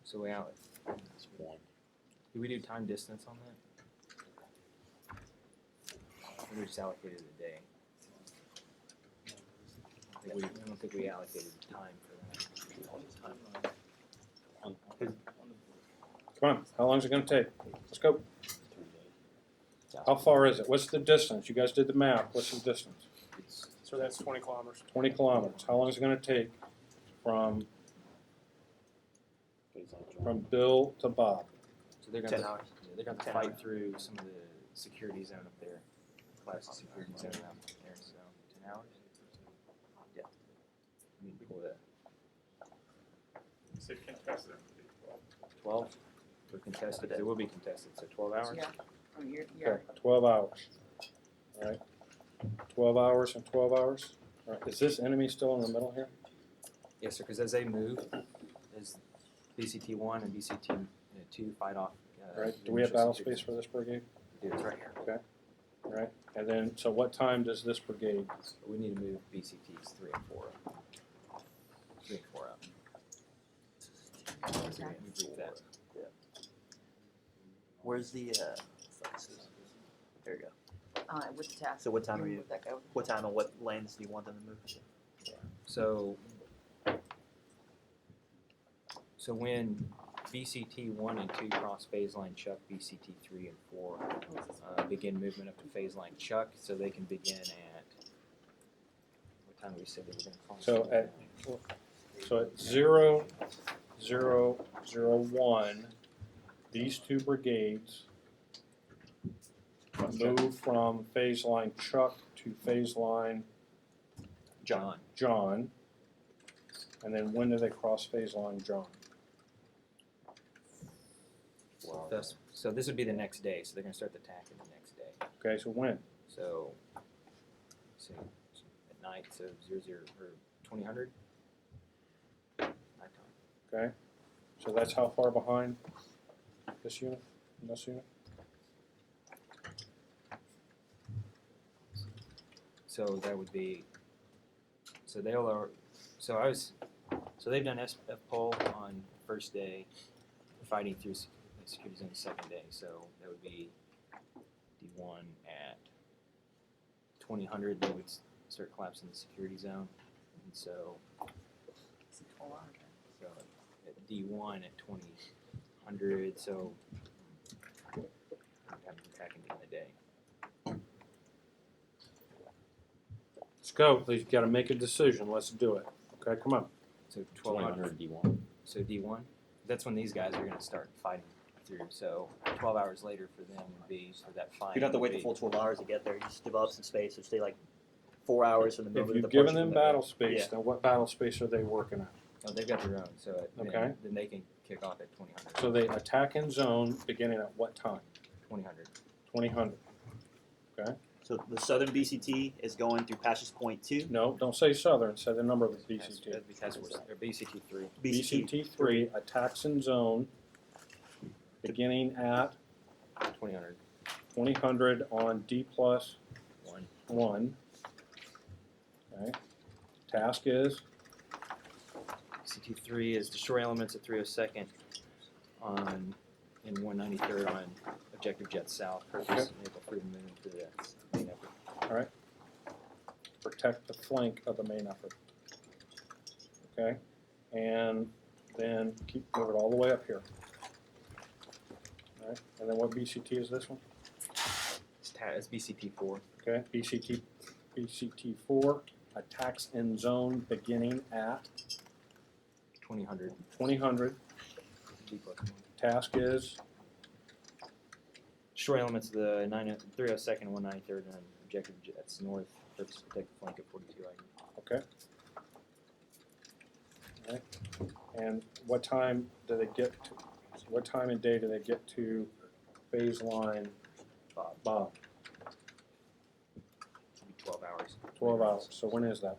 So we out.
That's one.
Do we do time distance on that? Or we just allocated a day? I don't think we allocated time for that.
Come on, how long is it gonna take? Let's go. How far is it? What's the distance? You guys did the map, what's the distance?
So that's 20 kilometers.
20 kilometers. How long is it gonna take from Bill to Bob?
So they're
10
gonna
hours.
they're gonna
10
fight
hours.
through some of the security zone up there, class of security zone out there. So 10 hours. Yeah. We can pull that.
So contested.
12. We're contested. It will be contested. So 12 hours.
Yeah. Oh, you're,
Okay, 12 hours. All right, 12 hours and 12 hours. All right, is this enemy still in the middle here?
Yes, sir. Because as they move, as BCT 1 and BCT 2 fight off.
All right,
the
do we have
initial
battle
security
space for this brigade?
zone. It's right here.
All right, and then, so what time does this brigade?
We need to move BCTs 3 and 4 up. 3 and 4 up.
Okay.
We briefed that.
Where's the? There you go.
With the task.
So what time are you?
With that guy.
What time and what lanes do you want them to move to?
So when BCT 1 and 2 cross phase line Chuck, BCT 3 and 4 begin movement up to phase line Chuck, so they can begin at what time we said they were going to cross.
So at 0, 0, 0, 1, these two brigades move from phase line Chuck to phase line
John.
John. And then when do they cross phase line John?
So this would be the next day, so they're going to start the attacking the next day.
Okay, so when?
So, let's see, at night, so 00 or 2000 nighttime.
Okay, so that's how far behind this unit, this unit?
So that would be, so they've done SF poll on first day, fighting through security zone the second day. So that would be D1 at 2000. They would start collapsing the security zone, and so at D1 at 2000. So I'd have them attacking in the day.
Let's go, please, gotta make a decision, let's do it. Okay, come on.
So 1200.
2000 D1.
So D1, that's when these guys are going to start fighting through. So 12 hours later for them would be for that fight.
You don't have to wait the full 12 hours to get there. You just develop some space. So stay like 4 hours from the
If
moment of
you've
the
given
portion
them
that they're-
battle space,
Yeah.
then what battle space are they working at?
Oh, they've got their own. So
Okay.
then they can kick off at 2000.
So they attack in zone beginning at what time?
2000.
2000. Okay?
So the southern BCT is going through Passage Point 2.
No, don't say southern, say the number of the BCT.
That'd be task force, or BCT 3.
BCT 3 attacks in zone beginning at
2000.
2000 on D plus
1.
1. Okay. Task is,
CT3 is destroy elements at 302nd in 193rd on objective jet south. Purpose enable freedom movement to the main effort.
all right. Protect the flank of the main effort. Okay, and then keep moving all the way up here. All right, and then what BCT is this one?
It's BCT4.
Okay, BCT4 attacks in zone beginning at
2000.
2000.
D+1.
Task is,
Destroy elements of the 302nd and 193rd on objective jets north. Purpose protect the flank at 42 ID.
okay. All right. And what time do they get to, what time and day do they get to phase line Bob?
Should be 12 hours.
12 hours. So when is that?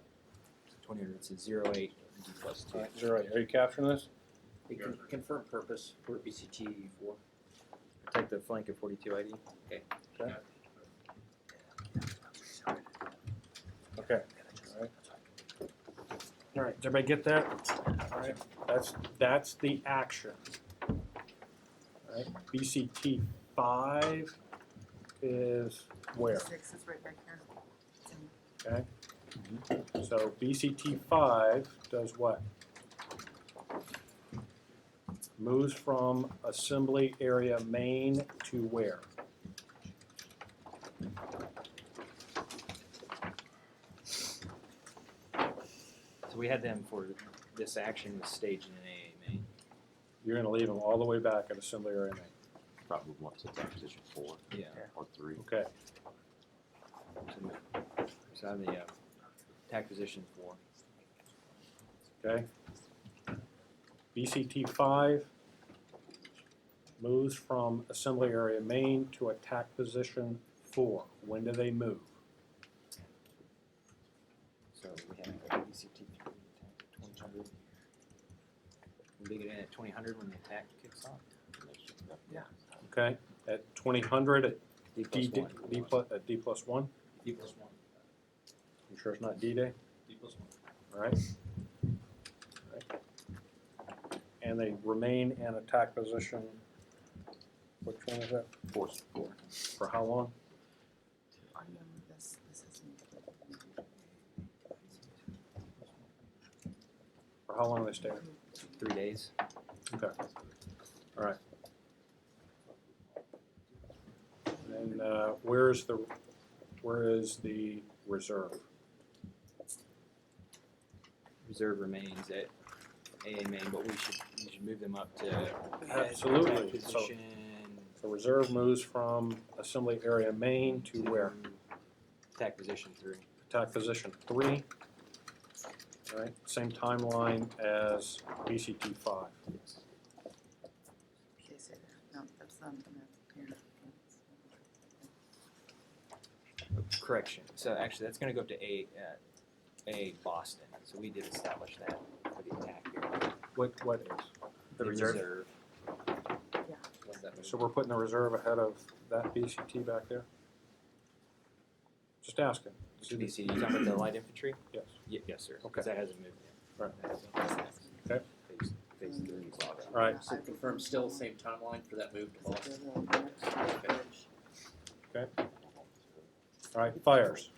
2000. It's a 08 D+2.
All right, 08. Are you capturing this?
Hey, confirm purpose for BCT4.
Protect the flank at 42 ID.
Okay. Okay. All right. All right. Did everybody get that? All right. That's the action. All right. BCT 5 is where?
6 is right back here.
Okay. So BCT 5 does what? Moves from assembly area main to where?
So we had them for this action was staged in AA main.
You're going to leave them all the way back at assembly area main.
Probably move one to attack position 4
Yeah.
or 3.
Okay.
So I have the attack position 4.
Okay. BCT 5 moves from assembly area main to attack position 4. When do they move?
So we have BCT 3 attack at 2000. We'll dig it in at 2000 when the attack kicks off.
Okay. At 2000 at
D+1.
D+1.
D+1.
You sure it's not D-Day?
D+1.
All right. And they remain in attack position. Which one is that?
4.
For how long?
This isn't.
For how long do they stay?
3 days.
Okay. All right. And where is the reserve?
Reserve remains at AA main, but we should move them up to
Absolutely.
attack
So-
position.
The reserve moves from assembly area main to where?
Attack position 3.
Attack position 3. All right. Same timeline as BCT 5.
Okay, so, no, that's here.
Correction. So actually, that's going to go up to A Boston. So we did establish that for the attack here.
What is?
The reserve.
Yeah.
What's that move?
So we're putting the reserve ahead of that BCT back there? Just asking.
BC, you talking about the light infantry?
Yes.
Yes, sir.
Okay.
'Cause that hasn't moved yet.
Right.
That hasn't-
Okay.
Phase 3 is all that.
All right.
So confirm still same timeline for that move to Boston.
All right. Fires.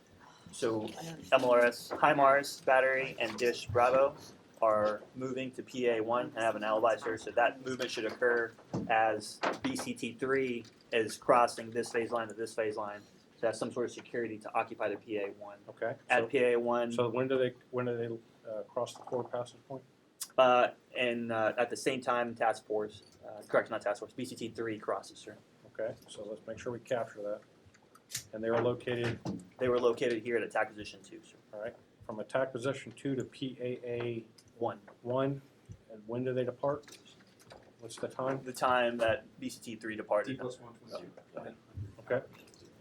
So MLRS, HIMARS, Battery, and Dish Bravo are moving to PA1 and have an alibi, sir. So that movement should occur as BCT3 is crossing this phase line to this phase line. So that's some sort of security to occupy the PA1.
Okay.
At PA1,
So when do they cross the forward passage point?
and at the same time, task force, correct, not task force, BCT3 crosses, sir.
Okay. So let's make sure we capture that. And they are located,
They were located here at attack position 2, sir.
all right, from attack position 2 to PAA
1.
1. And when do they depart? What's the time?
The time that BCT3 departed.
D+1, 22.
Okay.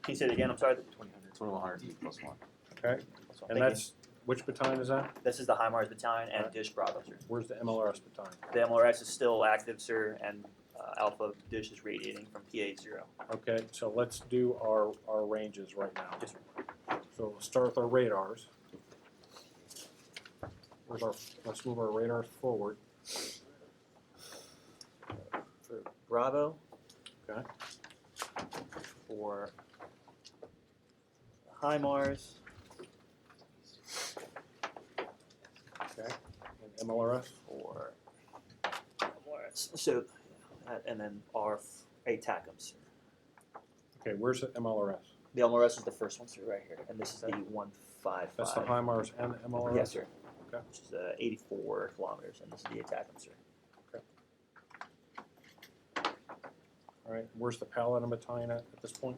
Can you say it again? I'm sorry.
2100 D+1.
Okay.
Thank
And
you.
that's which battalion is that?
This is the HIMARS battalion and
Alright.
Dish Bravo, sir.
Where's the MLRS battalion?
The MLRS is still active, sir, and Alpha Dish is radiating from PA0.
Okay, so let's do our ranges right now.
Yes, sir.
So we'll start with our radars. let's move our radars forward.
For Bravo.
Okay.
For HIMARS.
Okay. And MLRS?
For MLRS. So, and then our ATACMs.
Okay, where's the MLRS?
The MLRS is the first one, sir, right here, and this is the 155.
That's the HIMARS and the MLRS?
Yes, sir.
Okay.
Which is 84 kilometers, and this is the ATACM, sir.
All right, where's the Paladin battalion at this point?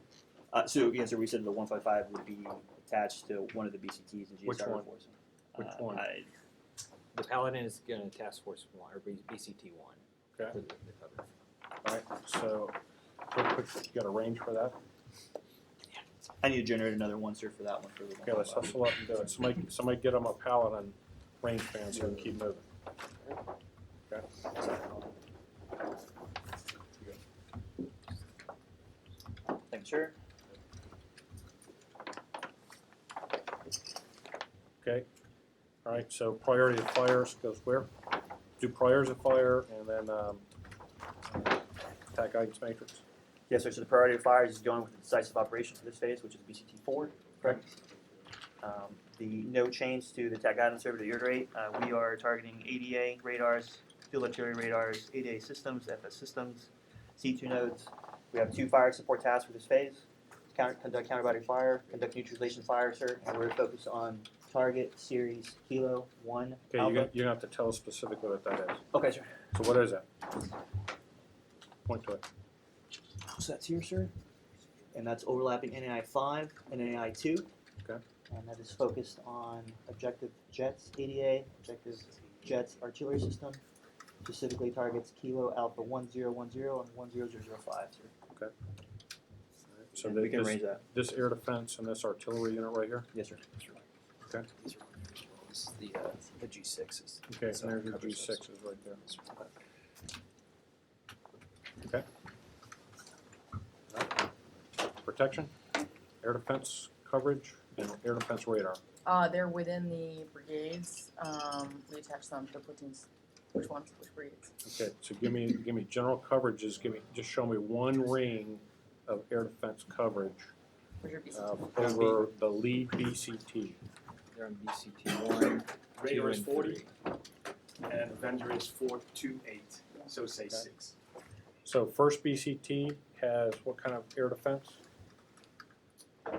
So again, sir, we said the 155 would be attached to one of the BCTs and GSR
Which one?
force.
Which one?
The Paladin is going to Task Force 1, or BCT 1.
Okay.
For the cover.
All right, so real quick, you got a range for that?
I need to generate another one, sir, for that one. For the
Okay, let's
155.
hustle up and do it. Somebody get them a Paladin range fan so we can keep moving. Okay.
Thanks, sir.
Okay, all right, so priority of fires goes where? Do priors of fire and then attack guidance matrix.
Yes, sir. So the priority of fires is going with the decisive operation for this phase, which is BCT 4. Correct. The no change to the attack guidance server to your rate. We are targeting ADA radars, field artillery radars, ADA systems, FS systems, C2 nodes. We have 2 fire support tasks for this phase. Conduct counter-battery fire, conduct neutralization fire, sir, and we're focused on target series Kilo 1
Okay,
Alpha.
you're gonna have to tell us specifically what that is.
Okay, sir.
So what is that? Point to it.
So that's here, sir. And that's overlapping NAI 5 and NAI 2.
Okay.
And that is focused on objective jets, ADA, objective jets artillery system. Specifically targets Kilo Alpha 1010 and 10005, sir.
Okay. So
And we can
this,
range that.
this air defense and this artillery unit right here?
Yes, sir.
Okay.
The G6s.
Okay, so there's your G6s right there. Okay. Protection, air defense coverage, and air defense radar.
They're within the brigades. We attach them to platoons. Which ones? Which brigades?
Okay, so give me general coverages. Just show me one ring of air defense coverage
Where's your BCT?
over the lead BCT.
They're on BCT 1.
Radar is
2, and
40,
3.
and vendor is 428, so say 6.
So first BCT has what kind of air defense?
So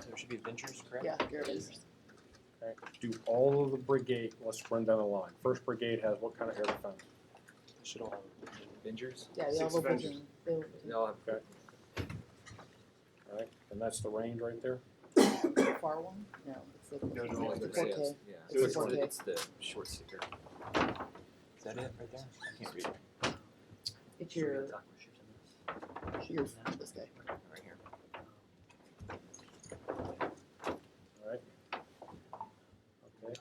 there should be Avengers, correct?
Yeah, here it is.
Okay. Do all of the brigade, let's run down the line. First brigade has what kind of air defense?
Should all have Avengers.
Yeah, they all
6
look
Avengers.
platoon. They look
They all have
Okay. All right, and that's the range right there?
platoon. The far one? No, it's the,
No,
Oh,
it's the
it's
4K.
Yeah,
It's the 4K.
it's the short sticker. Is that it right there? I can't read it.
It's your,
Yours.
this guy.
Right here.
All right. Okay.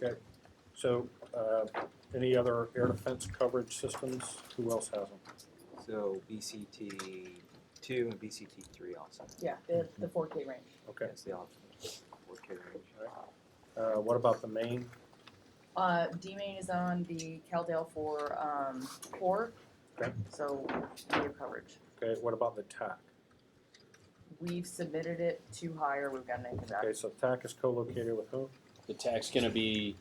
Okay, so, any other air defense coverage systems? Who else has them?
So BCT 2 and BCT 3 also.
Yeah, the 4K range.
Okay,
Yes, they all have 4K range.
what about the main?
D-Main is on the Caldale for core,
Okay.
so we have coverage.
Okay, what about the TAC?
We've submitted it to higher, we've gotten anything back.
Okay, so TAC is co-located with who?
The TAC's going to be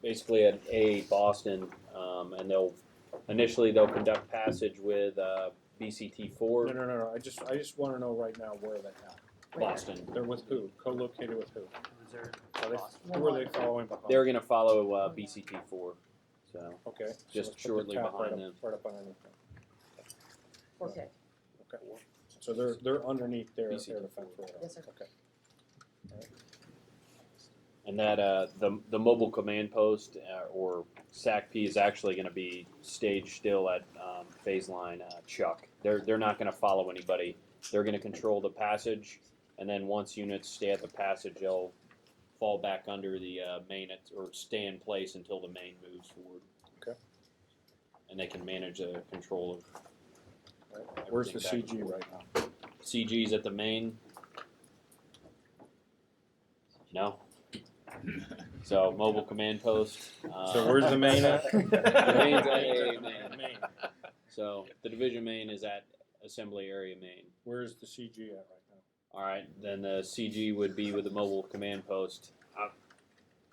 basically at A Boston, and initially they'll conduct passage with BCT 4
No, I just wanna know right now where they at.
Boston.
They're with who? Co-located with who?
Reserve.
Are they, who are they following behind?
They're going to follow BCT 4, so
Okay. so
just
let's put the
shortly
TAC
behind
right up-
them.
Right up underneath them.
4K,
Okay, so they're underneath their
BCT
air defense radar.
Yes, sir.
Okay.
And that the mobile command post or SACP is actually going to be staged still at phase line Chuck. They're not going to follow anybody. They're going to control the passage, and then once units stay at the passage, they'll fall back under the main or stay in place until the main moves forward.
Okay.
And they can manage the control of
Where's the
everything back
CG
and
right
forth.
now?
CG's at the main. No. So mobile command post.
So where's the main at?
The main's at AA
Main.
main. So the division main is at assembly area main.
Where's the CG at right now?
All right, then the CG would be with the mobile command post.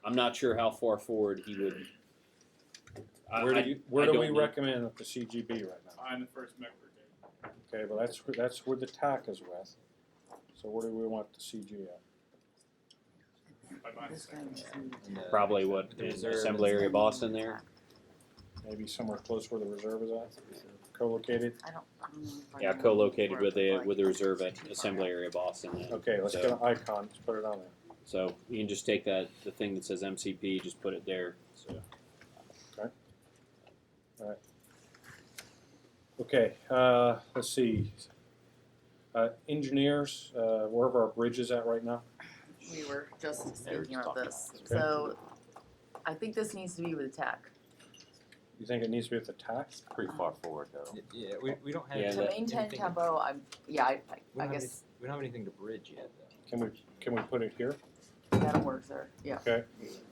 I'm not sure how far forward he would.
Where
I
do
don't
we
know.
recommend that the CG be right now?
I'm the first mech brigade.
Okay, well that's where the TAC is with. So where do we want the CG at?
By my understanding.
Probably what
The
in
reserve
assembly
is-
area Boston there.
Maybe somewhere close where the reserve is at, co-located.
I don't know if I
Yeah,
know
co-located
where,
with
but,
the
like,
with the reserve at assembly area Boston. Then.
Okay, let's
So-
get an icon. Let's put it on there.
So you can just take that the thing that says MCP, just put it there. So
Okay, let's see. Engineers, where are our bridges at right now?
We were just speaking about this.
Okay.
So I think this needs to be with attack.
You think it needs to be at the TAC?
Pretty far forward though.
Yeah, we don't have
Yeah,
To
that-
maintain
anything-
tempo, I
we
guess
don't have anything to bridge yet though.
Can we put it here?
that'll work, sir. Yeah.
Okay,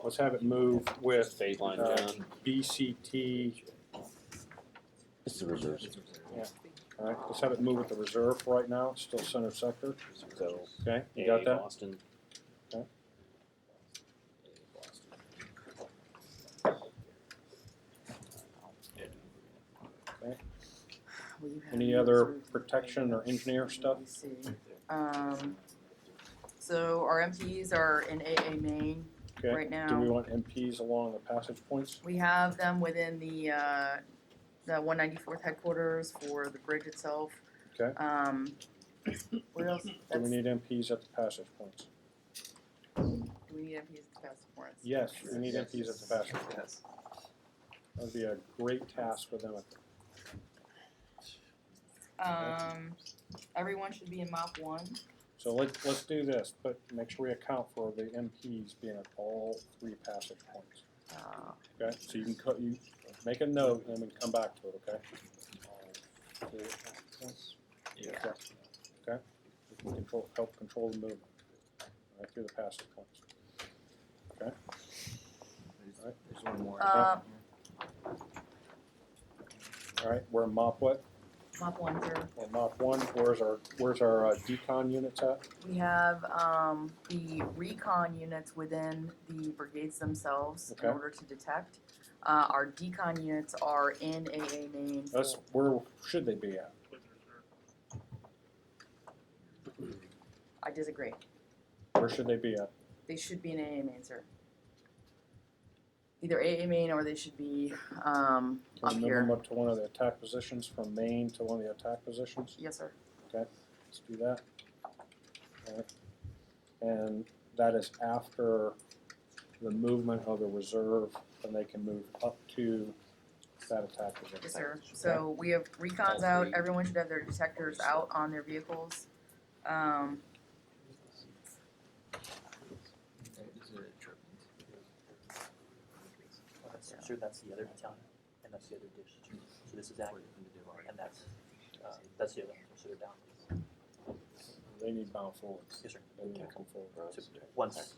let's have it move with
phase line John.
BCT.
It's the reserves.
All right, let's have it move with the reserve right now. It's still center sector.
So
Okay, you
AA
got that?
Boston.
Okay.
Well, you have
Any
the
other
reserves.
protection or engineer stuff?
Let me see. So our MPs are in AA main
Okay.
right now.
Do we want MPs along the passage points?
We have them within the 194th headquarters for the bridge itself.
Okay.
What else?
Do we
That's,
need MPs at the passage points?
do we need MPs at the passage points?
Yes, we need MPs at the passage points. That'd be a great task for them.
Everyone should be in MOP 1.
So let's do this, but make sure we account for the MPs being at all 3 passage points. Okay, so you can make a note and then we can come back to it, okay?
Yeah.
Okay, we can help control the movement, right through the passage points. Okay,
There's one more.
all right, we're in MOP what?
MOP 1, sir.
Well, MOP 1, where's our decon units at?
We have the recon units within the brigades themselves
Okay.
in order to detect. Our decon units are in AA main.
That's, where should they be at?
I disagree.
Where should they be at?
They should be in AA main, sir. Either AA main or they should be
Can
up
we move
here.
them up to one of the attack positions, from main to one of the attack positions?
Yes, sir.
Let's do that. All right. And that is after the movement of the reserve, and they can move up to that attack position.
Yes, sir. So we have recons out. Everyone should have their detectors out on their vehicles.
Sure, that's the other battalion, and that's the other dish. So this is active, and that's the other one, so they're down.
They need bound forward.
Yes, sir.
They need to come forward.
So once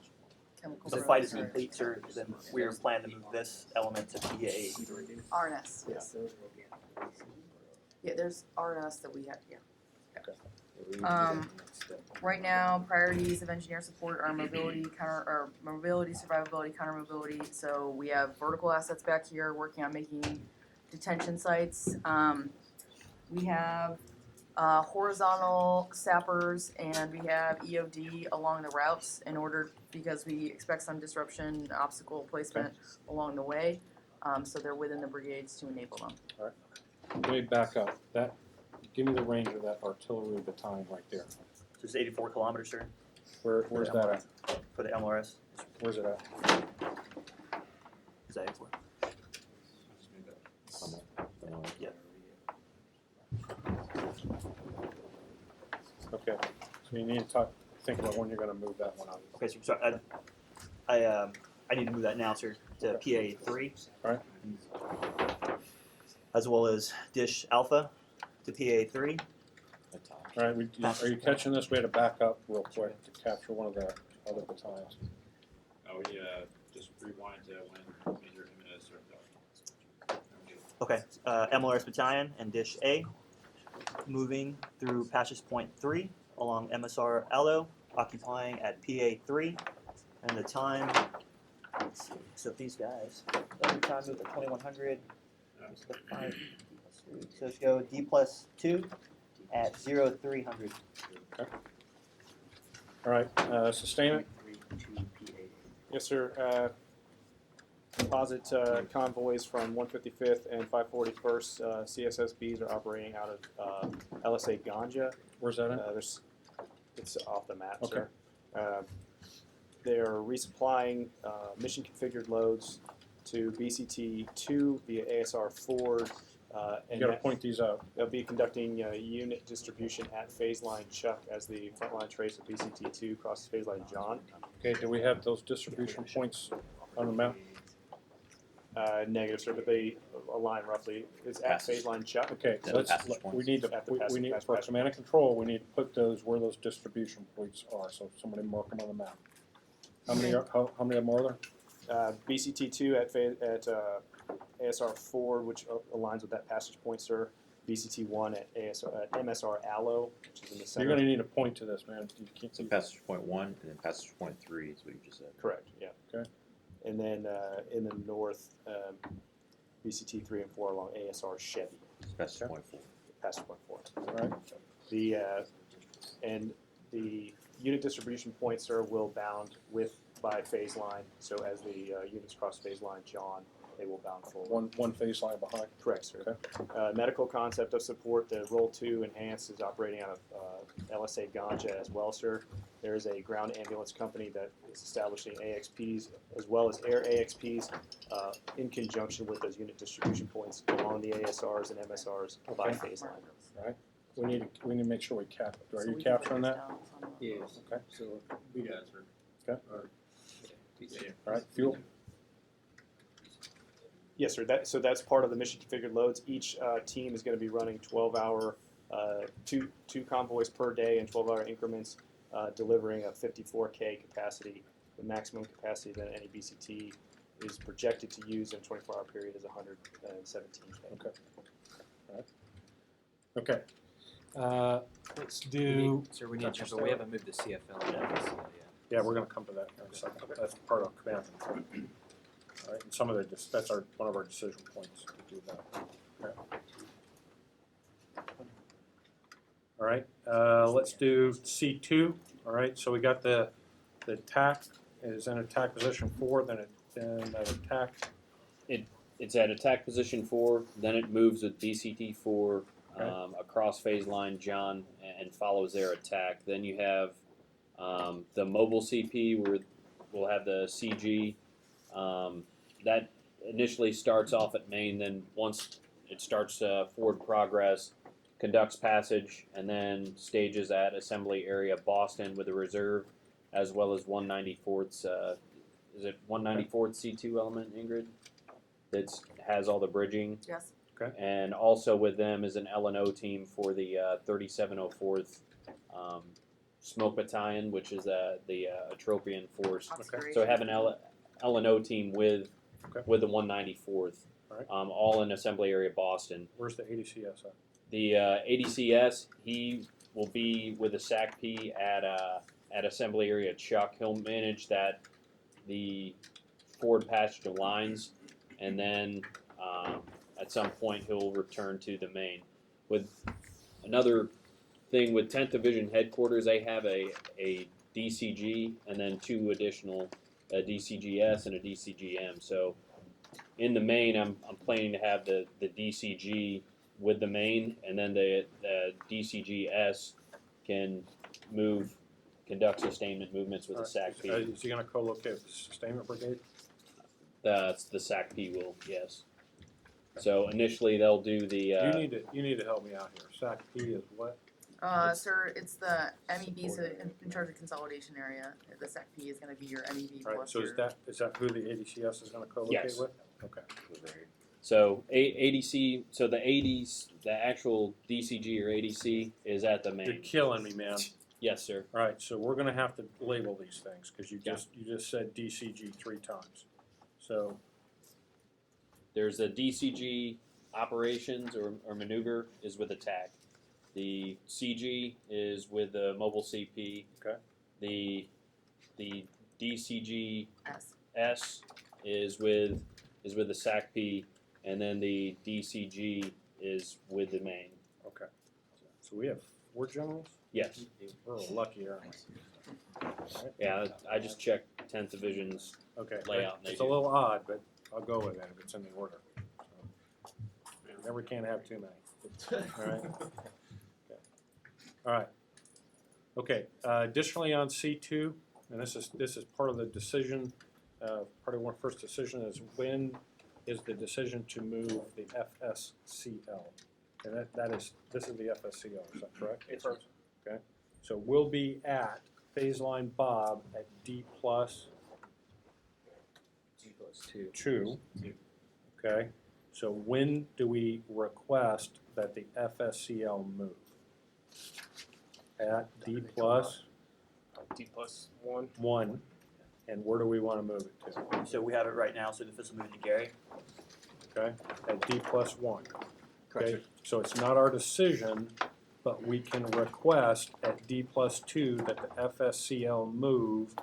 Chemical
the
drills,
fight is
sir.
complete, sir, then we're planning to move this element to PA.
RNS, yes. Yeah, there's RNS that we have, yeah. Right now, priorities of engineer support are mobility, survivability, counter mobility. So we have vertical assets back here working on making detention sites. We have horizontal sappers and we have EOD along the routes in order, because we expect some disruption, obstacle placement along the way. So they're within the brigades to enable them.
Let me back up. Give me the range of that artillery battalion right there.
So it's 84 kilometers, sir,
Where's that at?
for the MLRS.
Where's it at?
Is that 84? Yeah.
Okay, so you need to think about when you're gonna move that one out.
Okay, so sorry, I need to move that now, sir, to PA 3.
Alright.
As well as Dish Alpha to PA3.
All right, are you catching this? We had to back up real quick to capture one of the other battalions.
Oh, yeah, just rewind to when Major Jimenez served.
Okay, MLRS Battalion and Dish A, moving through Patches Point 3 along MSR Allo, occupying at PA3, and the time, let's see, so if these guys, every time move to 2100, so let's go D+2 at 0300.
All right, sustainment.
Yes, sir. Composite convoys from 155th and 541st CSSBs are operating out of LSA Ganja.
Where's that at?
It's off the map,
Okay.
sir. They are resupplying mission-configured loads to BCT-2 via ASR Ford.
You got to point these out.
They'll be conducting unit distribution at phase line Chuck as the frontline trace of BCT-2 crosses phase line John.
Okay, do we have those distribution points on the map?
Negative, sir, but they align roughly. It's at phase line Chuck.
Okay,
Yeah,
let's,
passage points.
we need to,
At the
we
passage-
need,
passage-
for
passage
command and control, we need to put those where those distribution points are, so somebody mark them on the map. How many how many of them are there?
BCT-2 at ASR Ford, which aligns with that passage point, sir. BCT-1 at MSR Allo, which is in the
You're
center.
gonna need to point to this, man. You can't
So
see.
passage point 1 and then passage point 3 is what you just said.
Correct, yeah.
Okay.
And then in the north, BCT-3 and 4 along ASR Chevy,
Passage
Okay.
point 4.
passage point 4.
All right,
The and the unit distribution points, sir, will bound by phase line. So as the units cross phase line John, they will bound forward.
one phase line behind.
Correct, sir. Medical concept of support, the Roll 2 Enhanced is operating out of LSA Ganja as well, sir. There is a ground ambulance company that is establishing AXPs as well as air AXPs in conjunction with those unit distribution points along the ASRs and MSRs by
Okay.
phase line.
We need to make sure we cap it. Are
So
you
we can put
capturing
this
that?
down on the-
Yes.
Okay.
So we got it, sir.
Okay.
Or-
All right, fuel.
Yes, sir. So that's part of the mission configured loads. Each team is going to be running 12-hour, two convoys per day in 12-hour increments, delivering a 54K capacity. The maximum capacity that any BCT is projected to use in a 24-hour period is 117K.
Okay. All right. Okay. Let's do.
Sir, we need to jump, but we haven't moved the CFL yet.
Yeah, we're gonna come to that in a second. That's part of command and control. All right, and some of that's one of our decision points to do that. Okay. All right, let's do C2. All right, so we got the attack is in attack position 4, then that attack.
It's at attack position 4, then it moves with BCT 4
Okay.
across phase line John and follows their attack. Then you have the mobile CP where we'll have the CG. That initially starts off at main, then once it starts forward progress, conducts passage, and then stages at assembly area Boston with a reserve, as well as 194th's. Is it 194th C2 element, Ingrid? That has all the bridging.
Yes.
And also with them is an L&O team for the 3704th Smoke Battalion, which is the Atropian force.
That's
Okay.
great.
So I have an L&O team with the 194th,
All right.
all in assembly area Boston.
Where's the ADCS at?
The ADCS, he will be with a SACP at assembly area Chuck. He'll manage the forward passage of lines, and then at some point he'll return to the main. With another thing with 10th Division headquarters, they have a DCG and then 2 additional, a DCGS and a DCGM. So in the main, I'm planning to have the DCG with the main, and then the DCGS can conduct sustainment movements with the SACP.
Is he gonna co-locate with the sustainment brigade?
The SACP will, yes. So initially they'll do the.
You need to help me out here. SACP is what?
Sir, it's the MEB, so in charge of consolidation area. The SECP is gonna be your MEB
All right,
plus
so
your.
is that who the ADCS is gonna co-locate
Yes.
with? Okay.
So ADC, so the actual DCG or ADC is at the
You're
main.
killing me, man.
Yes, sir.
All right, so we're gonna have to label these things, because you
Yeah.
just said DCG 3 times. So,
There's a DCG operations or maneuver is with attack. The CG is with the mobile CP.
Okay.
The DCG
S.
S is with the SAC-P, and then the DCG is with the main.
okay. So we have 4 generals?
Yes.
We're lucky, aren't we?
Yeah, I just checked 10th Division's
Okay.
layout. and they
It's a
do.
little odd, but I'll go with it if it's in the order. So, you never can have too many. All right. Okay. All right. Okay. Additionally, on C2, and this is part of the decision. Part of one first decision is when is the decision to move the FSCL, and this is the FSCL. Is that correct?
It's correct.
Okay. So we'll be at phase line Bob at D plus two. Okay, so when do we request that the FSCL move? At D plus
D+1.
1, and where do we want to move it to?
So we have it right now, so this will move to Gary.
Okay, at D plus 1.
Correct,
Okay, so it's not our decision, but we can request at D plus 2 that the FSCL move.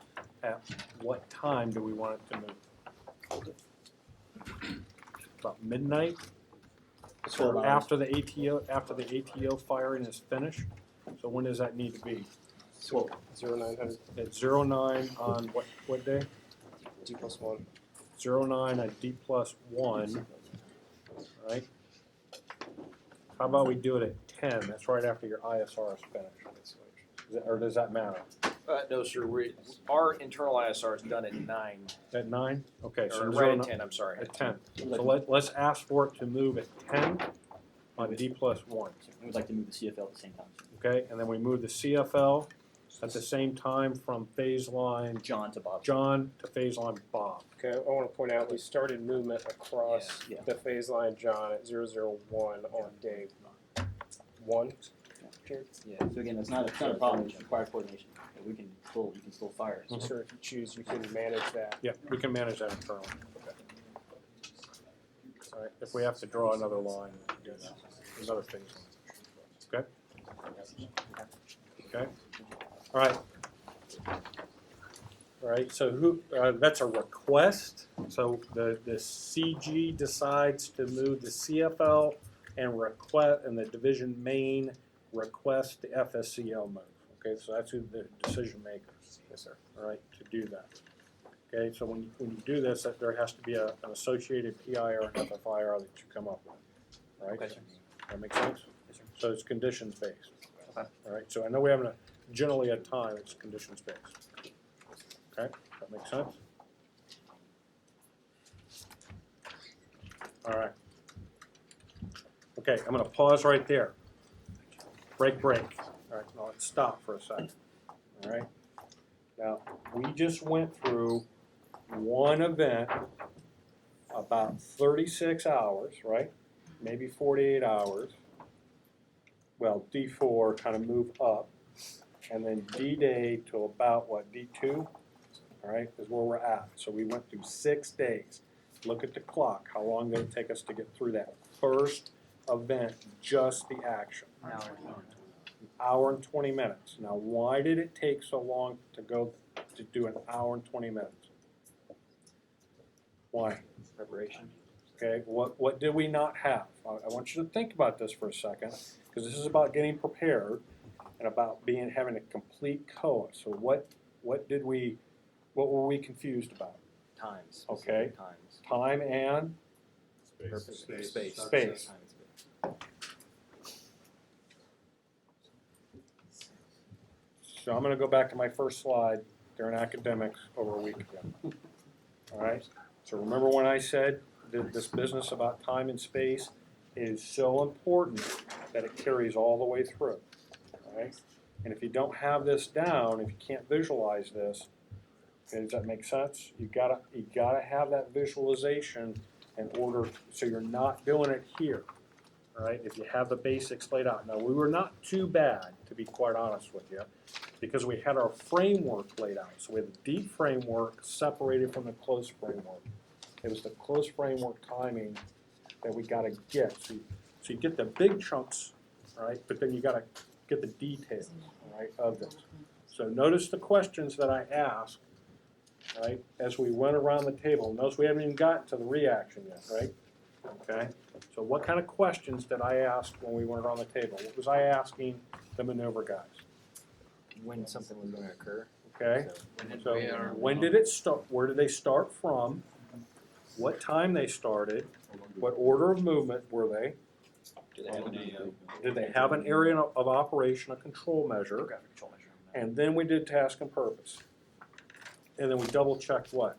At what time do we want it to move? About midnight? So after the ATO firing is finished? So when does that need to be?
0900
At 09 on what day?
D+1.
09 at D plus 1, right? How about we do it at 10? That's right after your ISR is finished. Or does that matter?
No, sir. Our internal ISR is done at 9.
At 9? Okay, so
Or right
09
at 10, I'm sorry.
At 10. So let's ask for it to move at 10 on D plus 1.
We'd like to move the CFL at the same time.
Okay, and then we move the CFL at the same time from phase line
John to Bob.
John to phase line Bob.
Okay, I want to point out we started movement across
Yeah.
the phase line John at 001 on day 1.
Yeah. So again, it's not a problem. It's required coordination. You can still fire.
Mhm.
Sure, if you choose, you can manage that.
Yeah, we can manage that internally. All right, if we have to draw another line, we'll do that. Another phase line. Okay? Okay? All right. All right, so that's a request. So the CG decides to move the CFL and the division main requests the FSCL move. Okay, so that's who the decision makers. Yes, sir. All right, to do that. Okay, so when you do this, there has to be an associated PIR and FFIR that you come up with. All right?
Okay, sir.
That make sense?
Yes, sir.
So it's conditions based.
Okay.
All right, so I know we haven't generally a time, it's conditions based. Okay, that makes sense? All right. Okay, I'm gonna pause right there. Break. All right, now let's stop for a second. All right. Now, we just went through one event about 36 hours, right? Maybe 48 hours. Well, D4 kind of moved up. And then D-Day to about, what, D2? All right, is where we're at. So we went through 6 days. Look at the clock. How long did it take us to get through that first event, just the action? An hour and 20 minutes. Now, why did it take so long to go to do an hour and 20 minutes? Why?
Preparation.
Okay, what did we not have? I want you to think about this for a second, because this is about getting prepared and about having a complete COA. So what were we confused about?
Times.
Okay.
Times.
Time and
Purpose.
Space.
Time and space.
So I'm going to go back to my first slide during academics over a week ago. All right. So remember when I said that this business about time and space is so important that it carries all the way through. All right. And if you don't have this down, if you can't visualize this, okay, does that make sense? You gotta have that visualization in order, so you're not doing it here, all right? If you have the basics laid out. Now, we were not too bad, to be quite honest with you, because we had our framework laid out. So we had the deep framework separated from the closed framework. It was the closed framework timing that we gotta get. So you get the big chunks, right? But then you gotta get the details, right, of this. So notice the questions that I asked, right, as we went around the table. Notice we haven't even gotten to the reaction yet, right? Okay, so what kind of questions did I ask when we went around the table? What was I asking the maneuver guys?
When something was going to occur.
Okay, so
where?
when did it start? Where did they start from? What time they started? What order of movement were they? Did they have an area of operation, a control measure? And then we did task and purpose. And then we double checked what?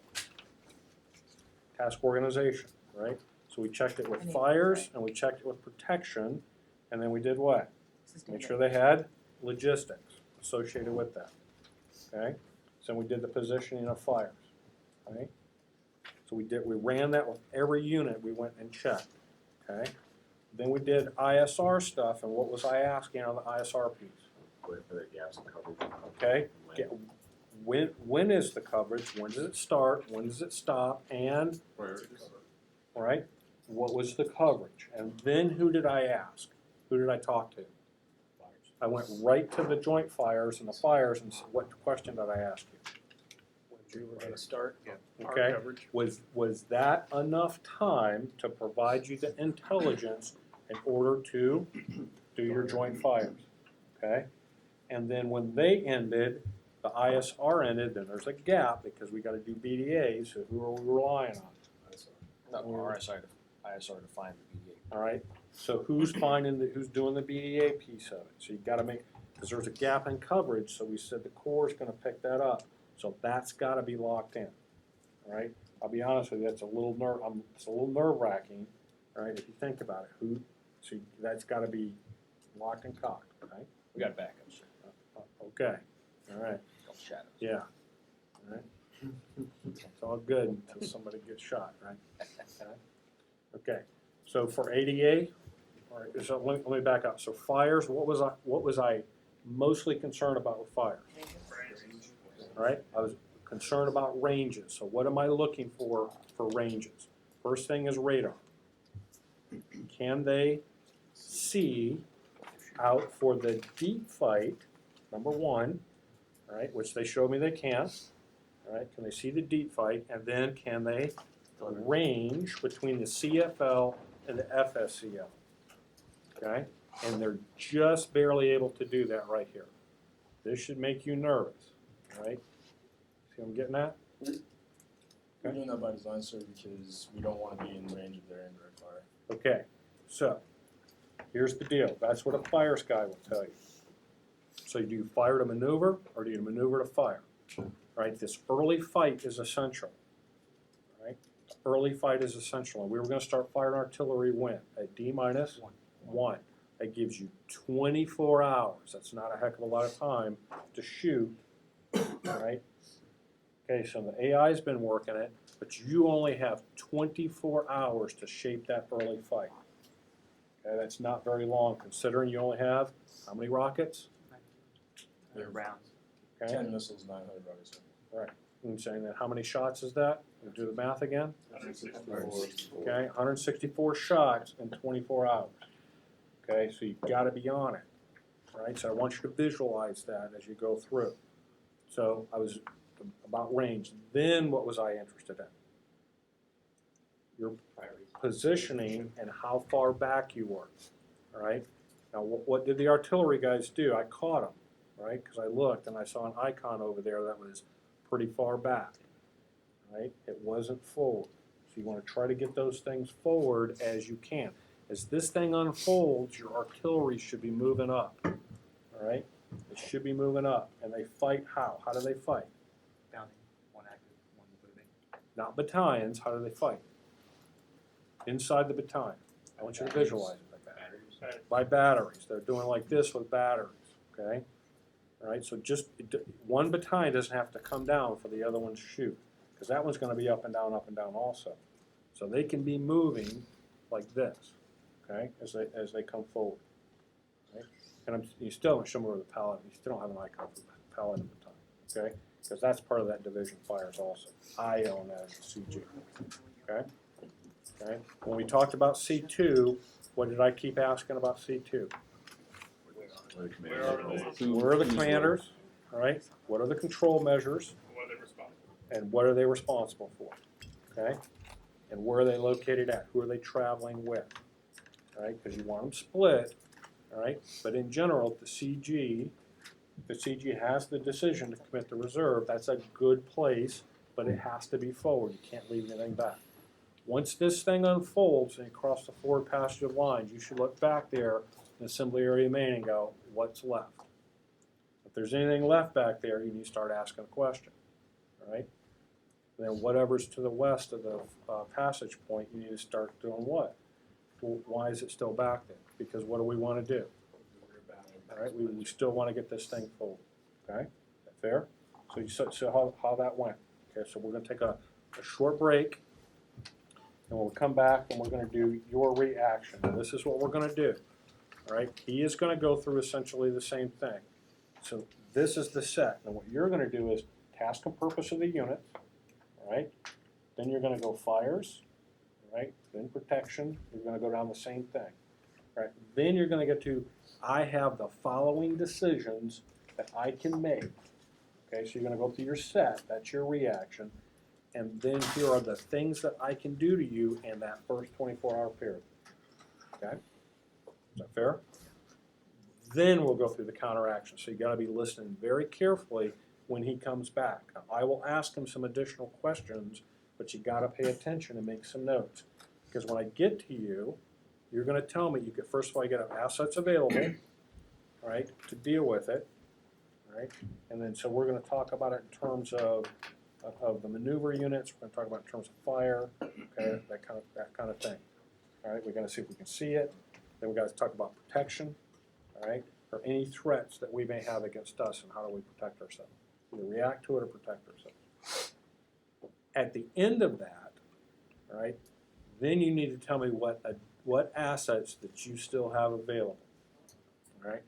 Task organization, right? So we checked it with fires and we checked it with protection. And then we did what? Make sure they had logistics associated with that. Okay? So we did the positioning of fires. Right? So we ran that with every unit we went and checked. Okay? Then we did ISR stuff, and what was I asking on the ISR piece? Okay? When is the coverage? When does it start? When does it stop? And right? What was the coverage? And then who did I ask? Who did I talk to? I went right to the joint fires and the fires and said, what question did I ask you?
You were gonna start, our
Okay,
coverage.
was that enough time to provide you the intelligence in order to do your joint fires? Okay, and then when they ended, the ISR ended, then there's a gap because we gotta do BDAs, so who are we relying on?
ISR to find the BDA.
All right, so who's doing the BDA piece of it? So you gotta make, because there's a gap in coverage, so we said the Corps is gonna pick that up. So that's gotta be locked in, all right? I'll be honest with you, it's a little nerve wracking, all right, if you think about it. So that's gotta be locked and cocked, right?
We got backup, sir.
Okay, all right,
Couple shadows.
yeah, all right. It's all good until somebody gets shot, right? Okay, so for ADA, all right, so let me back up. So fires, what was I mostly concerned about with fires? All right, I was concerned about ranges. So what am I looking for ranges? First thing is radar. Can they see out for the deep fight, number one, all right, which they showed me they can. All right, can they see the deep fight? And then can they range between the CFL and the FSCL? Okay, and they're just barely able to do that right here. This should make you nervous. Right? See what I'm getting at?
We're doing that by design, sir, because we don't want to be in range of their indirect fire.
Okay, so here's the deal. That's what a fires guy will tell you. So do you fire to maneuver or do you maneuver to fire? Right? This early fight is essential. Right? Early fight is essential. And we were going to start firing artillery when? At D-1. That gives you 24 hours. That's not a heck of a lot of time to shoot. Right? Okay, so the AI's been working it, but you only have 24 hours to shape that early fight. Okay, that's not very long considering you only have how many rockets?
They're
rounds.
Okay,
10 missiles, 900 rockets, sir.
right. I'm saying that how many shots is that? We'll do the math again. Okay, 164 shots in 24 hours. Okay, so you've got to be on it. All right, so I want you to visualize that as you go through. So I was about range. Then what was I interested in? Your positioning and how far back you were. All right. Now what did the artillery guys do? I caught them, right? Because I looked and I saw an icon over there that was pretty far back. Right? It wasn't forward. So you want to try to get those things forward as you can. As this thing unfolds, your artillery should be moving up. All right. They should be moving up, and they fight how? How do they fight?
Bounding, one active, one moving.
Not battalions, how do they fight? Inside the battalion. I want you to visualize it like that. By batteries. They're doing like this with batteries, okay? All right, so just one battalion doesn't have to come down for the other one to shoot, because that one's going to be up and down also. So they can be moving like this, okay, as they come forward. Okay? And you still don't show me where the pallet, you still don't have an icon for the pallet at the time, okay? Because that's part of that division fires also. I own that as a CG, okay? Okay. When we talked about C2, what did I keep asking about C2?
Where are they?
Where are the commanders, all right? What are the control measures,
What are they responsible?
and what are they responsible for, okay? And where are they located at? Who are they traveling with, all right? Because you want them split, all right? But in general, the CG has the decision to commit the reserve. That's a good place, but it has to be forward. You can't leave anything back. Once this thing unfolds and you cross the forward passage of lines, you should look back there in assembly area main and go, what's left? If there's anything left back there, you need to start asking a question, all right? Then whatever's to the west of the passage point, you need to start doing what? Well, why is it still back there? Because what do we want to do? All right, we still want to get this thing full, okay? Is that fair? So how that went. Okay, so we're going to take a short break, and we'll come back and we're going to do your reaction. Now, this is what we're going to do, all right? He is going to go through essentially the same thing. So this is the set. And what you're going to do is task and purpose of the unit, all right? Then you're going to go fires, all right? Then protection. You're going to go down the same thing, all right? Then you're going to get to, I have the following decisions that I can make. Okay, so you're going to go through your set. That's your reaction. And then here are the things that I can do to you in that first 24-hour period. Okay? Is that fair? Then we'll go through the counteraction. So you got to be listening very carefully when he comes back. Now, I will ask him some additional questions, but you got to pay attention and make some notes. Because when I get to you, you're going to tell me, you could, first of all, you got to have assets available, right, to deal with it, right? And then, so we're going to talk about it in terms of the maneuver units. We're going to talk about it in terms of fire, okay, that kind of thing. All right, we're going to see if we can see it. Then we got to talk about protection, all right, or any threats that we may have against us, and how do we protect ourselves? Either react to it or protect ourselves. At the end of that, all right, then you need to tell me what assets that you still have available. All right,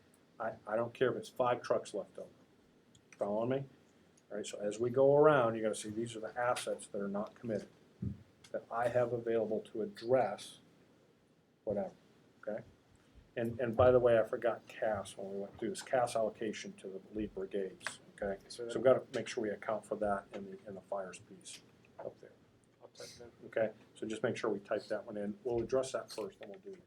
I don't care if it's 5 trucks left over. Following me? All right, so as we go around, you're going to see these are the assets that are not committed, that I have available to address whatever, okay? And by the way, I forgot CAS when we went through this, CAS allocation to the lead brigades, okay? So we've got to make sure we account for that in the fires piece up there. Okay, so just make sure we type that one in. We'll address that first, then we'll do it.